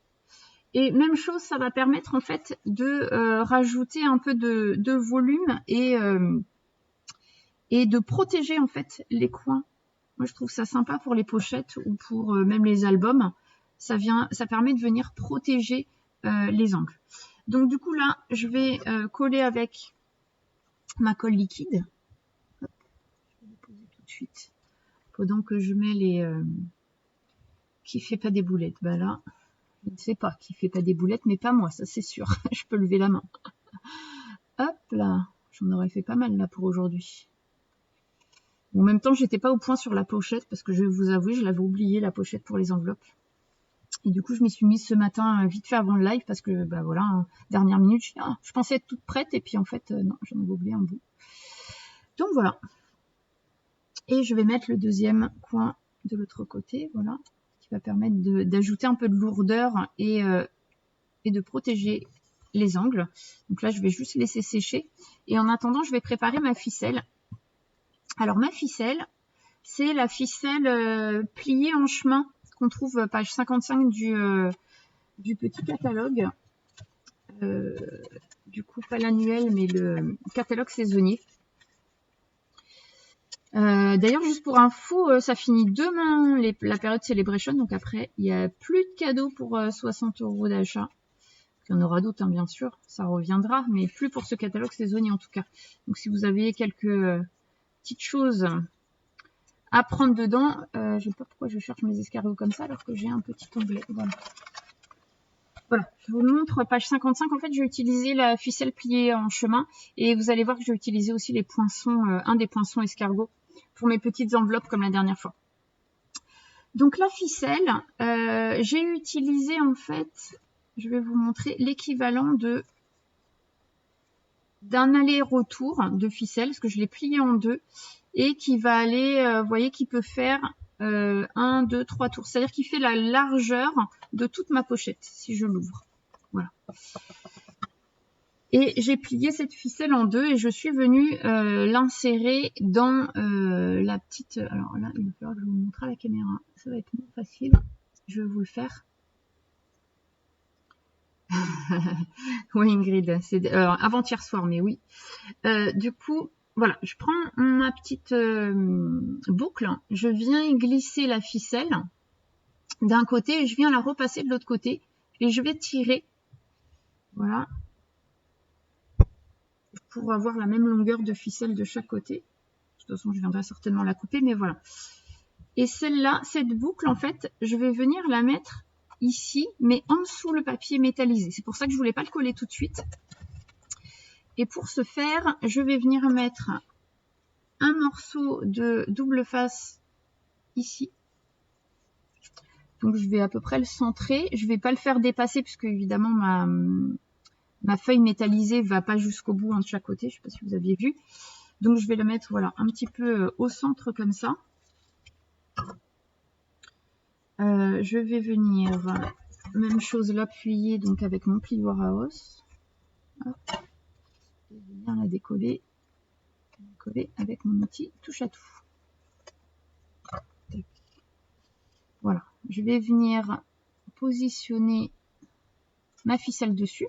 Et même chose, ça va permettre en fait de rajouter un peu de volume et de protéger en fait les coins. Moi, je trouve ça sympa pour les pochettes ou pour même les albums. Ça permet de venir protéger les angles. Donc du coup là, je vais coller avec ma colle liquide. Hop, je vais la poser tout de suite. Pendant que je mets les... qui fait pas des boulettes. Bah là, je ne sais pas qui fait pas des boulettes, mais pas moi, ça c'est sûr. Je peux lever la main. Hop là, j'en aurais fait pas mal là pour aujourd'hui. En même temps, j'étais pas au point sur la pochette parce que je vais vous avouer, je l'avais oublié la pochette pour les enveloppes. Et du coup, je m'y suis mise ce matin vite fait avant le live parce que, bah voilà, hein, dernière minute, je pensais être toute prête et puis en fait, non, j'en avais oublié un bout. Donc voilà. Et je vais mettre le deuxième coin de l'autre côté, voilà, qui va permettre d'ajouter un peu de lourdeur et de protéger les angles. Donc là, je vais juste laisser sécher. Et en attendant, je vais préparer ma ficelle. Alors ma ficelle, c'est la ficelle pliée en chemin qu'on trouve page 55 du petit catalogue. Du coup, pas l'annuel, mais le catalogue saisonnier. D'ailleurs, juste pour info, ça finit demain la période Celebration. Donc après, il n'y a plus de cadeaux pour 60 € d'achat. Il y en aura d'autres, hein, bien sûr, ça reviendra, mais plus pour ce catalogue saisonnier en tout cas. Donc si vous avez quelques petites choses à prendre dedans, je ne sais pas pourquoi je cherche mes escargots comme ça alors que j'ai un petit onglet. Voilà. Voilà, je vous montre page 55. En fait, j'ai utilisé la ficelle pliée en chemin et vous allez voir que j'ai utilisé aussi les poinçons, un des poinçons escargots pour mes petites enveloppes comme la dernière fois. Donc la ficelle, j'ai utilisé en fait, je vais vous montrer l'équivalent d'un aller-retour de ficelle, parce que je l'ai plié en deux, et qui va aller, vous voyez, qui peut faire 1, 2, 3 tours. C'est-à-dire qu'il fait la largeur de toute ma pochette, si je l'ouvre. Voilà. Et j'ai plié cette ficelle en deux et je suis venue l'insérer dans la petite... Alors là, il va falloir que je vous montre à la caméra. Ça va être moins facile. Je vais vous le faire. Oui, Ingrid, c'est avant-hier soir, mais oui. Du coup, voilà, je prends ma petite boucle. Je viens glisser la ficelle d'un côté et je viens la repasser de l'autre côté. Et je vais tirer. Voilà. Pour avoir la même longueur de ficelle de chaque côté. De toute façon, je viendrai certainement la couper, mais voilà. Et celle-là, cette boucle, en fait, je vais venir la mettre ici, mais en dessous le papier métallisé. C'est pour ça que je voulais pas le coller tout de suite. Et pour ce faire, je vais venir mettre un morceau de double face ici. Donc, je vais à peu près le centrer. Je vais pas le faire dépasser, puisque évidemment, ma feuille métallisée va pas jusqu'au bout de chaque côté. Je sais pas si vous aviez vu. Donc, je vais le mettre, voilà, un petit peu au centre comme ça. Je vais venir, même chose, l'appuyer donc avec mon plioir à os. Hop. Et venir la décoller avec mon outil touche à tout. Tac. Voilà, je vais venir positionner ma ficelle dessus.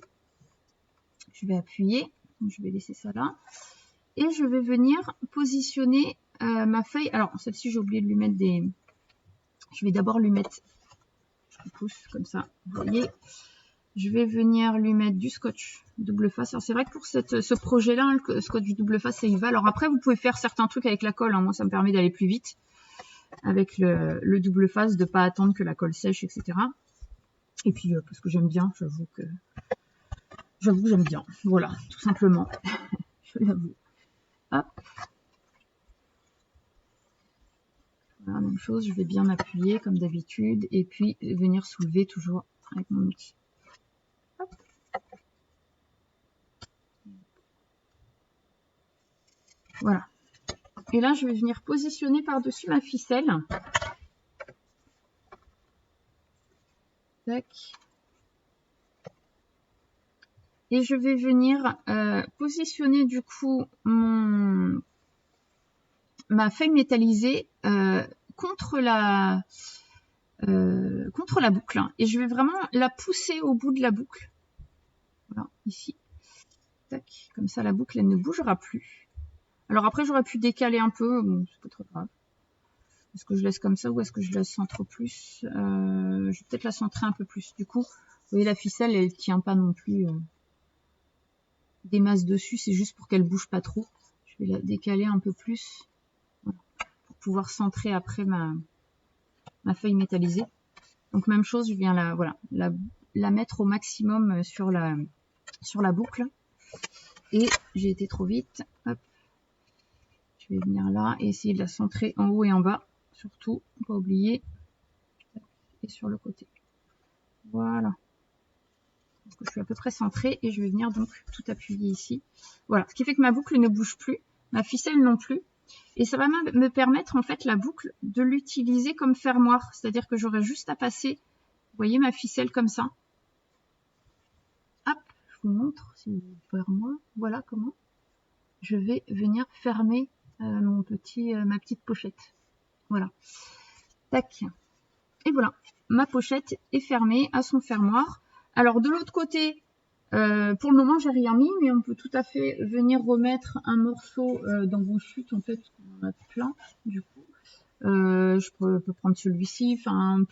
Je vais appuyer, je vais laisser ça là. Et je vais venir positionner ma feuille. Alors, celle-ci, j'ai oublié de lui mettre des... Je vais d'abord lui mettre... Je pousse comme ça, vous voyez. Je vais venir lui mettre du scotch double face. Alors c'est vrai que pour ce projet-là, le scotch du double face, ça y va. Alors après, vous pouvez faire certains trucs avec la colle. Hein. Moi, ça me permet d'aller plus vite avec le double face, de ne pas attendre que la colle sèche, etc. Et puis, parce que j'aime bien, j'avoue que j'aime bien. Voilà, tout simplement. Je l'avoue. Hop. Voilà, même chose, je vais bien appuyer comme d'habitude. Et puis, venir soulever toujours avec mon outil. Hop. Voilà. Et là, je vais venir positionner par-dessus ma ficelle. Tac. Et je vais venir positionner du coup ma feuille métallisée contre la boucle. Et je vais vraiment la pousser au bout de la boucle. Voilà, ici. Tac. Comme ça, la boucle, elle ne bougera plus. Alors après, j'aurais pu décaler un peu. Bon, c'est pas trop grave. Est-ce que je laisse comme ça ou est-ce que je la centre plus je vais peut-être la centrer un peu plus. Du coup, vous voyez, la ficelle, elle ne tient pas non plus des masses dessus. C'est juste pour qu'elle ne bouge pas trop. Je vais la décaler un peu plus. Voilà, pour pouvoir centrer après ma feuille métallisée. Donc, même chose, je viens la mettre au maximum sur la boucle. Et j'ai été trop vite. Hop. Je vais venir là et essayer de la centrer en haut et en bas. Surtout, pas oublier. Et sur le côté. Voilà. Donc, je suis à peu près centrée et je vais venir donc tout appuyer ici. Voilà. Ce qui fait que ma boucle ne bouge plus. Ma ficelle non plus. Et ça va me permettre en fait la boucle de l'utiliser comme fermoir. C'est-à-dire que j'aurai juste à passer, vous voyez, ma ficelle comme ça. Hop, je vous montre si vous voulez vers moi. Voilà comment je vais venir fermer ma petite pochette. Voilà. Tac. Et voilà, ma pochette est fermée à son fermoir. Alors de l'autre côté, pour le moment j'ai rien mis, mais on peut tout à fait venir remettre un morceau dans vos chutes, en fait, on en a plein du coup. Je peux prendre celui-ci, enfin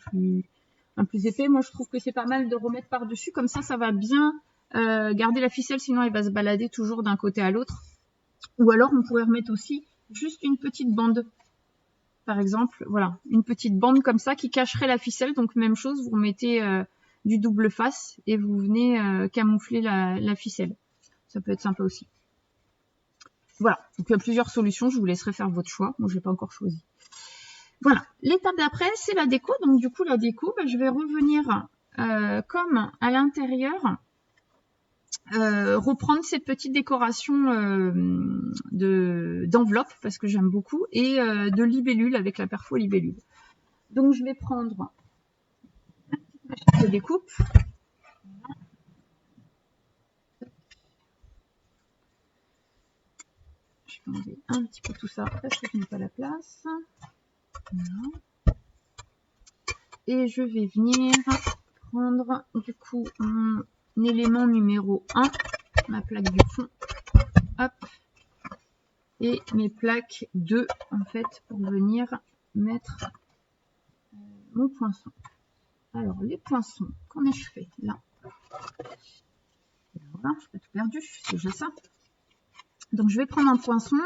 un plus épais. Moi je trouve que c'est pas mal de remettre par-dessus, comme ça va bien garder la ficelle, sinon elle va se balader toujours d'un côté à l'autre. Ou alors on pourrait remettre aussi juste une petite bande. Par exemple, voilà, une petite bande comme ça qui cacherait la ficelle. Donc même chose, vous remettez du double face et vous venez camoufler la ficelle. Ça peut être sympa aussi. Voilà, donc il y a plusieurs solutions, je vous laisserai faire votre choix. Moi, je n'ai pas encore choisi. Voilà, l'étape d'après, c'est la déco. Donc du coup, la déco, je vais revenir comme à l'intérieur, reprendre cette petite décoration d'enveloppe, parce que j'aime beaucoup, et de libellule avec la perfo libellule. Donc je vais prendre de découpe. Je vais enlever un petit peu tout ça parce que je n'ai pas la place. Voilà. Et je vais venir prendre du coup mon élément numéro 1, ma plaque du fond. Hop. Et mes plaques 2 en fait pour venir mettre mon poinçon. Alors les poinçons, qu'en ai-je fait là? Voilà, je n'ai pas tout perdu, c'est déjà ça. Donc je vais prendre un poinçon,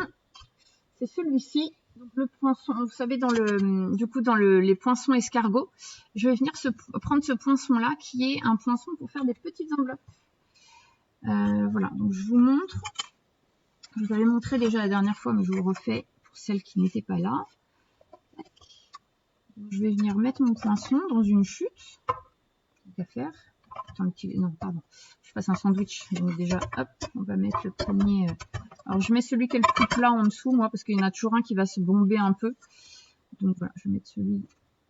c'est celui-ci. Donc le poinçon, vous savez, dans les poinçons escargots, je vais venir prendre ce poinçon-là, qui est un poinçon pour faire des petites enveloppes. Voilà, donc je vous montre. Je vous avais montré déjà la dernière fois, mais je vous le refais pour celles qui n'étaient pas là. Donc, je vais venir mettre mon poinçon dans une chute. Qu'à faire. Attends, non, pardon. Je fasse un sandwich. Donc déjà, hop, on va mettre le premier. Alors je mets celui qui est le plus plat en dessous, moi, parce qu'il y en a toujours un qui va se bomber un peu. Donc voilà, je vais mettre celui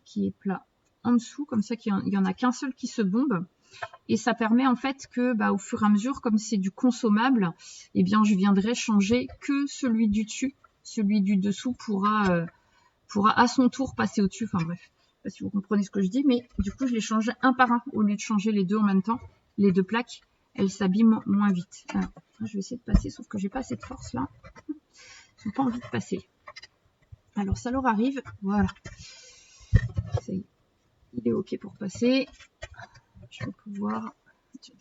qui est plat en dessous, comme ça qu'il n'y en a qu'un seul qui se bombe. Et ça permet en fait que au fur et à mesure, comme c'est du consommable, eh bien je viendrai changer que celui du dessus. Celui du dessous pourra à son tour passer au-dessus. Enfin bref, je sais pas si vous comprenez ce que je dis, mais du coup je les change un par un au lieu de changer les deux en même temps. Les deux plaques, elles s'abîment moins vite. Alors, je vais essayer de passer, sauf que j'ai pas assez de force là. J'ai pas envie de passer. Alors ça leur arrive, voilà. Ça y est, il est ok pour passer. Je vais pouvoir.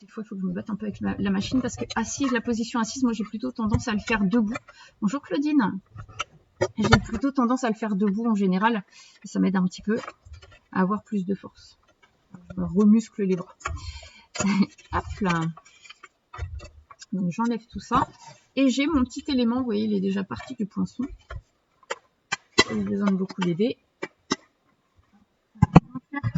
Des fois, il faut que je me batte un peu avec la machine parce que assise, la position assise, moi j'ai plutôt tendance à le faire debout. Bonjour Claudine. J'ai plutôt tendance à le faire debout en général et ça m'aide un petit peu à avoir plus de force. Je me remuscle les bras. Hop là. Donc j'enlève tout ça et j'ai mon petit élément. Vous voyez, il est déjà parti du poinçon. J'ai besoin de beaucoup l'aider.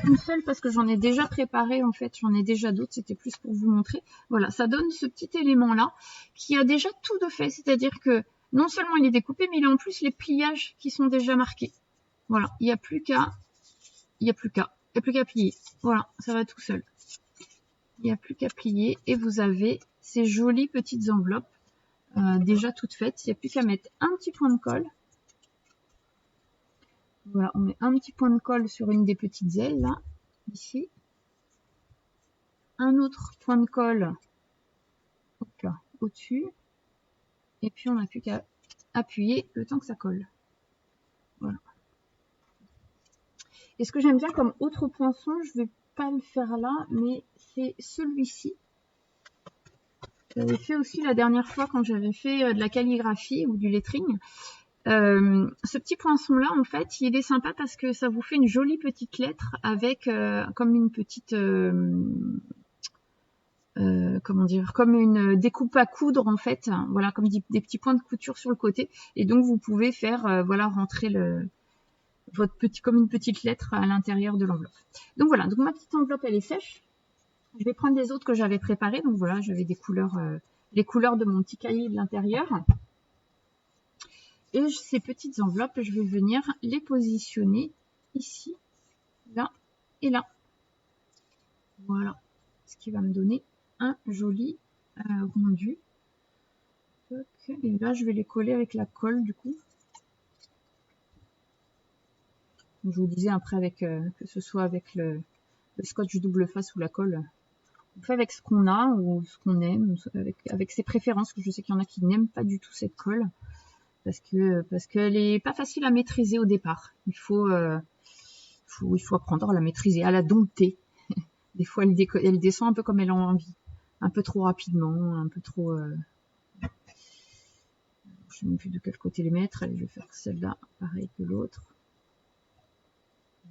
Une seule parce que j'en ai déjà préparé, en fait j'en ai déjà d'autres, c'était plus pour vous montrer. Voilà, ça donne ce petit élément là qui a déjà tout de fait, c'est à dire que non seulement il est découpé, mais il a en plus les pliages qui sont déjà marqués. Voilà, il n'y a plus qu'à plier. Voilà, ça va tout seul. Il n'y a plus qu'à plier et vous avez ces jolies petites enveloppes déjà toutes faites. Il n'y a plus qu'à mettre un petit point de colle. Voilà, on met un petit point de colle sur une des petites ailes, là, ici. Un autre point de colle au-dessus. Et puis, on n'a plus qu'à appuyer le temps que ça colle. Voilà. Et ce que j'aime bien comme autre poinçon, je ne vais pas le faire là, mais c'est celui-ci. J'avais fait aussi la dernière fois quand j'avais fait de la calligraphie ou du lettering. Ce petit poinçon là en fait il est sympa parce que ça vous fait une jolie petite lettre avec comme une petite comment dire, comme une découpe à coudre en fait, voilà, comme des petits points de couture sur le côté et donc vous pouvez faire voilà, rentrer comme une petite lettre à l'intérieur de l'enveloppe. Donc voilà, donc ma petite enveloppe elle est sèche. Je vais prendre les autres que j'avais préparées, donc voilà, j'avais des couleurs les couleurs de mon petit cahier de l'intérieur. Et ces petites enveloppes, je vais venir les positionner ici, là et là. Voilà, ce qui va me donner un joli rendu. Et là, je vais les coller avec la colle du coup. Je vous disais après avec que ce soit avec le scotch double face ou la colle. On fait avec ce qu'on a ou ce qu'on aime, avec ses préférences. Je sais qu'il y en a qui n'aiment pas du tout cette colle. Parce qu'elle est pas facile à maîtriser au départ. Il faut apprendre à la maîtriser, à la dompter. Des fois, elle descend un peu comme elle a envie, un peu trop rapidement, un peu trop. Je ne sais même plus de quel côté les mettre. Allez, je vais faire celle-là, pareil que l'autre.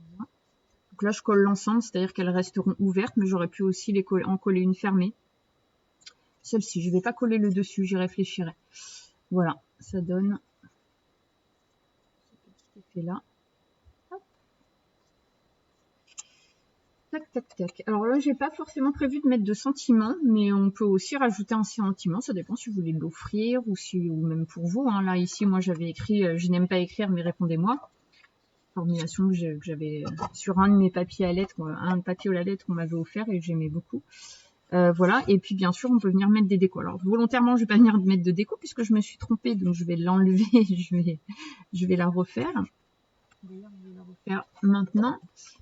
Voilà. Donc là, je colle l'ensemble, c'est-à-dire qu'elles resteront ouvertes, mais j'aurais pu aussi en coller une fermée. Celle-ci, je ne vais pas coller le dessus, j'y réfléchirai. Voilà, ça donne ce petit effet là. Tac, tac, tac. Alors là, j'ai pas forcément prévu de mettre de sentiments, mais on peut aussi rajouter un sentiment. Ça dépend si vous voulez l'offrir ou même pour vous. Hein. Là, ici, moi, j'avais écrit « Je n'aime pas écrire, mais répondez-moi ». Formulation que j'avais sur un de mes papiers à lettres, un papier à la lettre qu'on m'avait offert et que j'aimais beaucoup. Voilà. Et puis, bien sûr, on peut venir mettre des décos. Alors, volontairement, je vais pas venir mettre de déco puisque je me suis trompée, donc je vais l'enlever. je vais la refaire. D'ailleurs, je vais la refaire maintenant.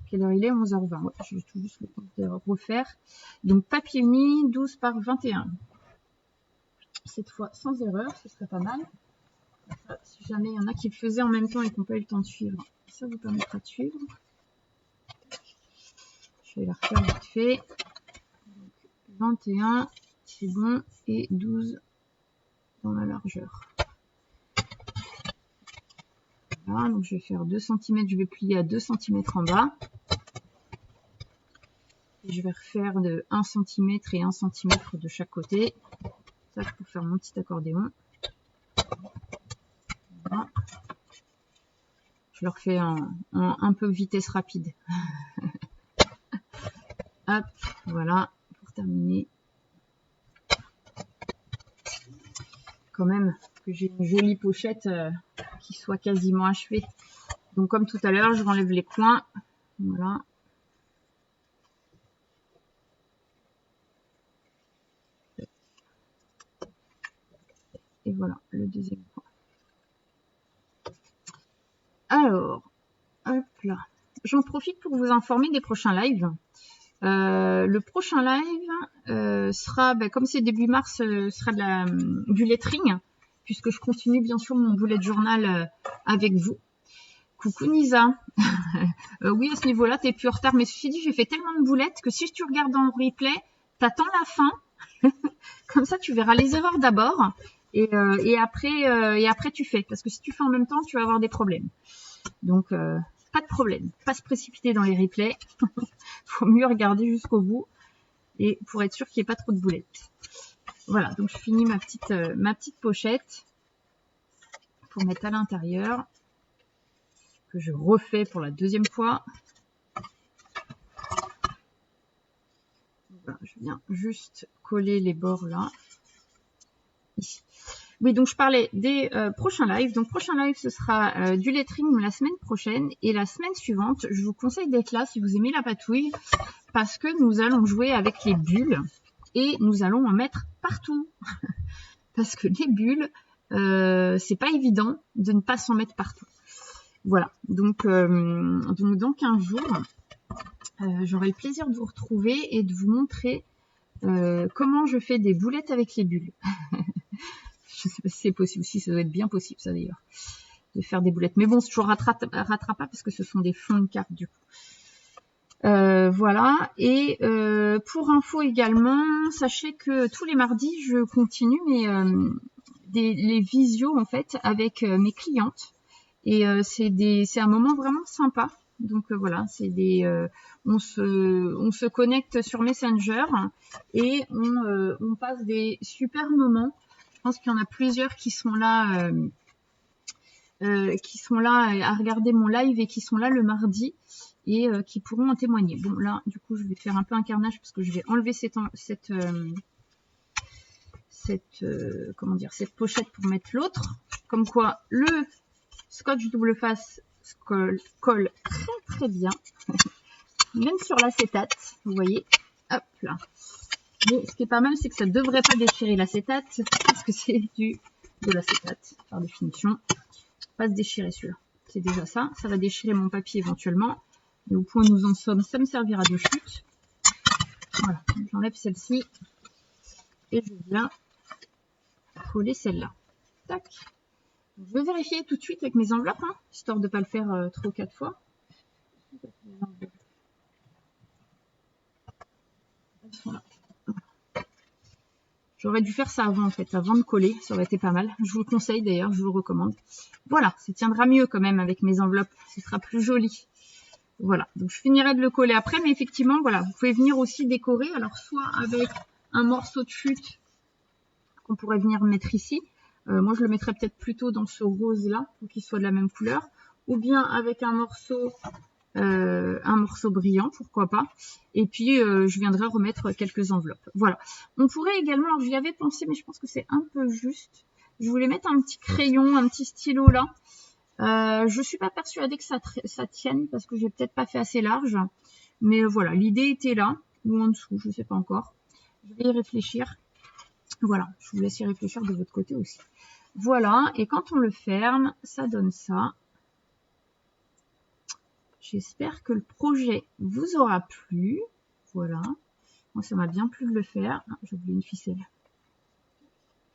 Quelle heure il est? 11h20. Ouais, je vais tout juste le temps de refaire. Donc, papier uni, 12 par 21. Cette fois, sans erreur, ce serait pas mal. Ça, si jamais il y en a qui le faisaient en même temps et qui n'ont pas eu le temps de suivre, ça vous permettra de suivre. Je vais la refaire vite fait. Donc, 21, c'est bon. Et 12 dans la largeur. Voilà, donc je vais faire 2 cm, je vais plier à 2 cm en bas. Et je vais refaire de 1 cm et 1 cm de chaque côté. Ça, pour faire mon petit accordéon. Voilà. Je le refais en un peu vitesse rapide. Hop, voilà, pour terminer. Quand même, que j'ai une jolie pochette qui soit quasiment achevée. Donc comme tout à l'heure, je renlève les coins. Voilà. Et voilà, le deuxième coin. Alors, hop là. J'en profite pour vous informer des prochains lives. Le prochain live sera, comme c'est début mars, sera du lettering, puisque je continue bien sûr mon bullet journal avec vous. Coucou Nisa. Oui, à ce niveau-là, t'es plus en retard, mais ceci dit, j'ai fait tellement de boulettes que si tu regardes en replay, t'attends la fin. Comme ça, tu verras les erreurs d'abord et après tu fais. Parce que si tu fais en même temps, tu vas avoir des problèmes. Donc, pas de problème. Pas se précipiter dans les replays. Faut mieux regarder jusqu'au bout et pour être sûr qu'il n'y ait pas trop de boulettes. Voilà, donc je finis ma petite pochette pour mettre à l'intérieur, que je refais pour la deuxième fois. Voilà, je viens juste coller les bords là. Ici. Oui, donc je parlais des prochains lives. Donc prochain live, ce sera du lettering la semaine prochaine. Et la semaine suivante, je vous conseille d'être là si vous aimez la patouille, parce que nous allons jouer avec les bulles et nous allons en mettre partout. Parce que les bulles, c'est pas évident de ne pas s'en mettre partout. Voilà, donc dans 15 jours, j'aurai le plaisir de vous retrouver et de vous montrer comment je fais des boulettes avec les bulles. Je sais pas si c'est possible, si ça doit être bien possible ça d'ailleurs, de faire des boulettes. Mais bon, c'est toujours rattrapable parce que ce sont des fonds de carte du coup. Voilà, et pour info également, sachez que tous les mardis, je continue les visios en fait avec mes clientes. Et c'est un moment vraiment sympa. Donc voilà, on se connecte sur Messenger et on passe des super moments. Je pense qu'il y en a plusieurs qui sont là à regarder mon live et qui sont là le mardi et qui pourront en témoigner. Bon là, du coup, je vais faire un peu un carnage parce que je vais enlever cette pochette pour mettre l'autre. Comme quoi, le scotch double face colle très très bien, même sur l'acétate, vous voyez, hop là. Mais ce qui est pas mal, c'est que ça ne devrait pas déchirer l'acétate, parce que c'est de l'acétate, par définition. Pas se déchirer celui-là, c'est déjà ça. Ça va déchirer mon papier éventuellement, mais au point où nous en sommes, ça me servira de chute. Voilà, j'enlève celle-ci, et je viens coller celle-là. Tac. Je vais vérifier tout de suite avec mes enveloppes, hein, histoire de ne pas le faire 3 ou 4 fois. Elles sont là. J'aurais dû faire ça avant en fait, avant de coller, ça aurait été pas mal. Je vous le conseille d'ailleurs, je vous le recommande. Voilà, ça tiendra mieux quand même avec mes enveloppes, ce sera plus joli. Voilà, donc je finirai de le coller après, mais effectivement, voilà, vous pouvez venir aussi décorer, alors soit avec un morceau de chute qu'on pourrait venir mettre ici. Moi, je le mettrais peut-être plutôt dans ce rose-là, pour qu'il soit de la même couleur. Ou bien avec un morceau un morceau brillant, pourquoi pas. Et puis, je viendrai remettre quelques enveloppes. Voilà. On pourrait également, alors j'y avais pensé, mais je pense que c'est un peu juste. Je voulais mettre un petit crayon, un petit stylo là. Je suis pas persuadée que ça tienne parce que j'ai peut-être pas fait assez large. Mais voilà, l'idée était là, ou en dessous, je sais pas encore. Je vais y réfléchir. Voilà, je vous laisse y réfléchir de votre côté aussi. Voilà, et quand on le ferme, ça donne ça. J'espère que le projet vous aura plu. Voilà. Moi, ça m'a bien plu de le faire. Ah, j'ai oublié une ficelle.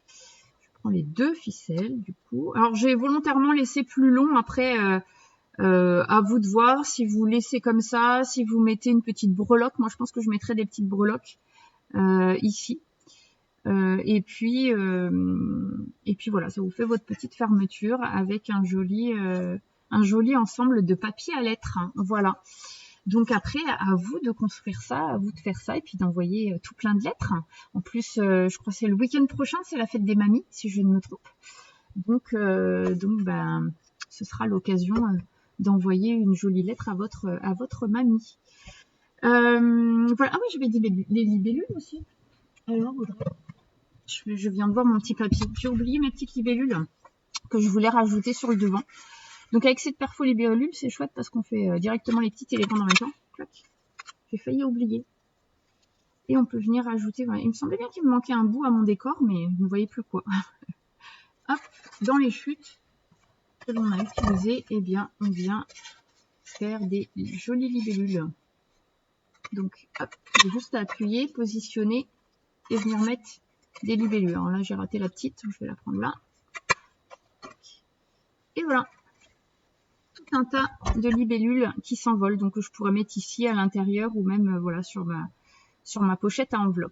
Je prends les 2 ficelles, du coup. Alors, j'ai volontairement laissé plus long. Après, à vous de voir si vous laissez comme ça, si vous mettez une petite breloque. Moi, je pense que je mettrai des petites breloques ici. Et puis voilà, ça vous fait votre petite fermeture avec un joli ensemble de papier à lettres. Hein, voilà. Donc après, à vous de construire ça, à vous de faire ça et puis d'envoyer tout plein de lettres. En plus, je crois que c'est le week-end prochain, c'est la fête des mamies, si je ne me trompe. Donc ben, ce sera l'occasion d'envoyer une jolie lettre à votre mamie. Voilà. Ah oui, j'avais dit les libellules aussi. Alors, Audrey, je viens de voir mon petit papier. J'ai oublié mes petites libellules que je voulais rajouter sur le devant. Donc avec cette perfo libellule, c'est chouette parce qu'on fait directement les petites et les grandes en même temps. J'ai failli oublier. Et on peut venir rajouter, voilà. Il me semblait bien qu'il me manquait un bout à mon décor, mais je ne voyais plus quoi. Hop, dans les chutes que l'on a utilisées, eh bien, on vient faire des jolies libellules. Donc, hop, j'ai juste à appuyer, positionner et venir mettre des libellules. Alors là, j'ai raté la petite, je vais la prendre là. Et voilà. Un tas de libellules qui s'envolent, donc que je pourrais mettre ici à l'intérieur ou même voilà sur ma pochette à enveloppe.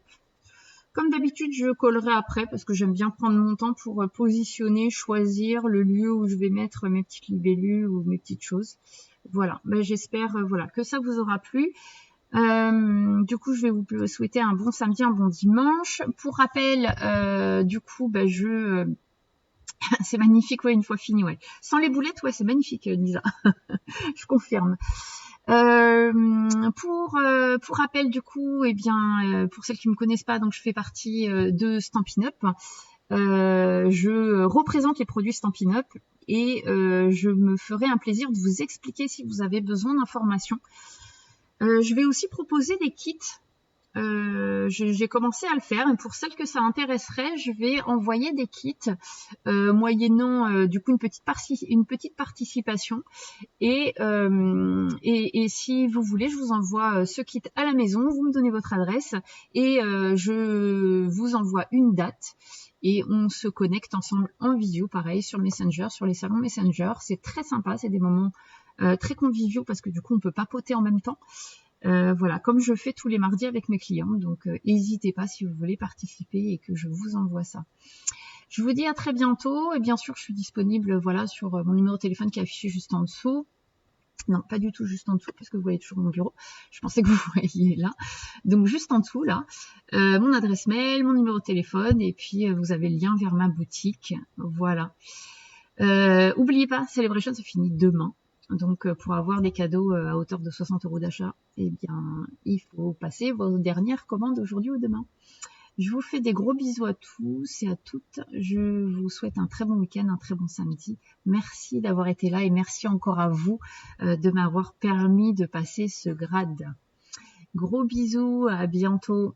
Comme d'habitude, je collerai après parce que j'aime bien prendre mon temps pour positionner, choisir le lieu où je vais mettre mes petites libellules ou mes petites choses. Voilà, ben, j'espère voilà que ça vous aura plu. Du coup, je vais vous souhaiter un bon samedi, un bon dimanche. Pour rappel, du coup, ben, c'est magnifique, ouais, une fois fini, ouais. Sans les boulettes, ouais, c'est magnifique, Lisa. Je confirme. Pour rappel, du coup, eh bien, pour celles qui me connaissent pas, donc je fais partie de Stampin' Up. Je représente les produits Stampin' Up et je me ferai un plaisir de vous expliquer si vous avez besoin d'informations. Je vais aussi proposer des kits. J'ai commencé à le faire et pour celles que ça intéresserait, je vais envoyer des kits moyennant du coup une petite participation et si vous voulez, je vous envoie ce kit à la maison, vous me donnez votre adresse et je vous envoie une date et on se connecte ensemble en visio, pareil sur Messenger, sur les salons Messenger. C'est très sympa, c'est des moments très conviviaux parce que du coup on peut papoter en même temps. Voilà, comme je fais tous les mardis avec mes clients, donc n'hésitez pas si vous voulez participer et que je vous envoie ça. Je vous dis à très bientôt et bien sûr je suis disponible voilà sur mon numéro de téléphone qui est affiché juste en dessous. Non, pas du tout juste en dessous parce que vous voyez toujours mon bureau. Je pensais que vous voyiez là. Donc juste en dessous là, mon adresse mail, mon numéro de téléphone et puis vous avez le lien vers ma boutique. Voilà. Oubliez pas, Celebration se finit demain. Donc, pour avoir des cadeaux à hauteur de 60 € d'achat, eh bien, il faut passer vos dernières commandes aujourd'hui ou demain. Je vous fais des gros bisous à tous et à toutes. Je vous souhaite un très bon week-end, un très bon samedi. Merci d'avoir été là et merci encore à vous de m'avoir permis de passer ce grade. Gros bisous, à bientôt.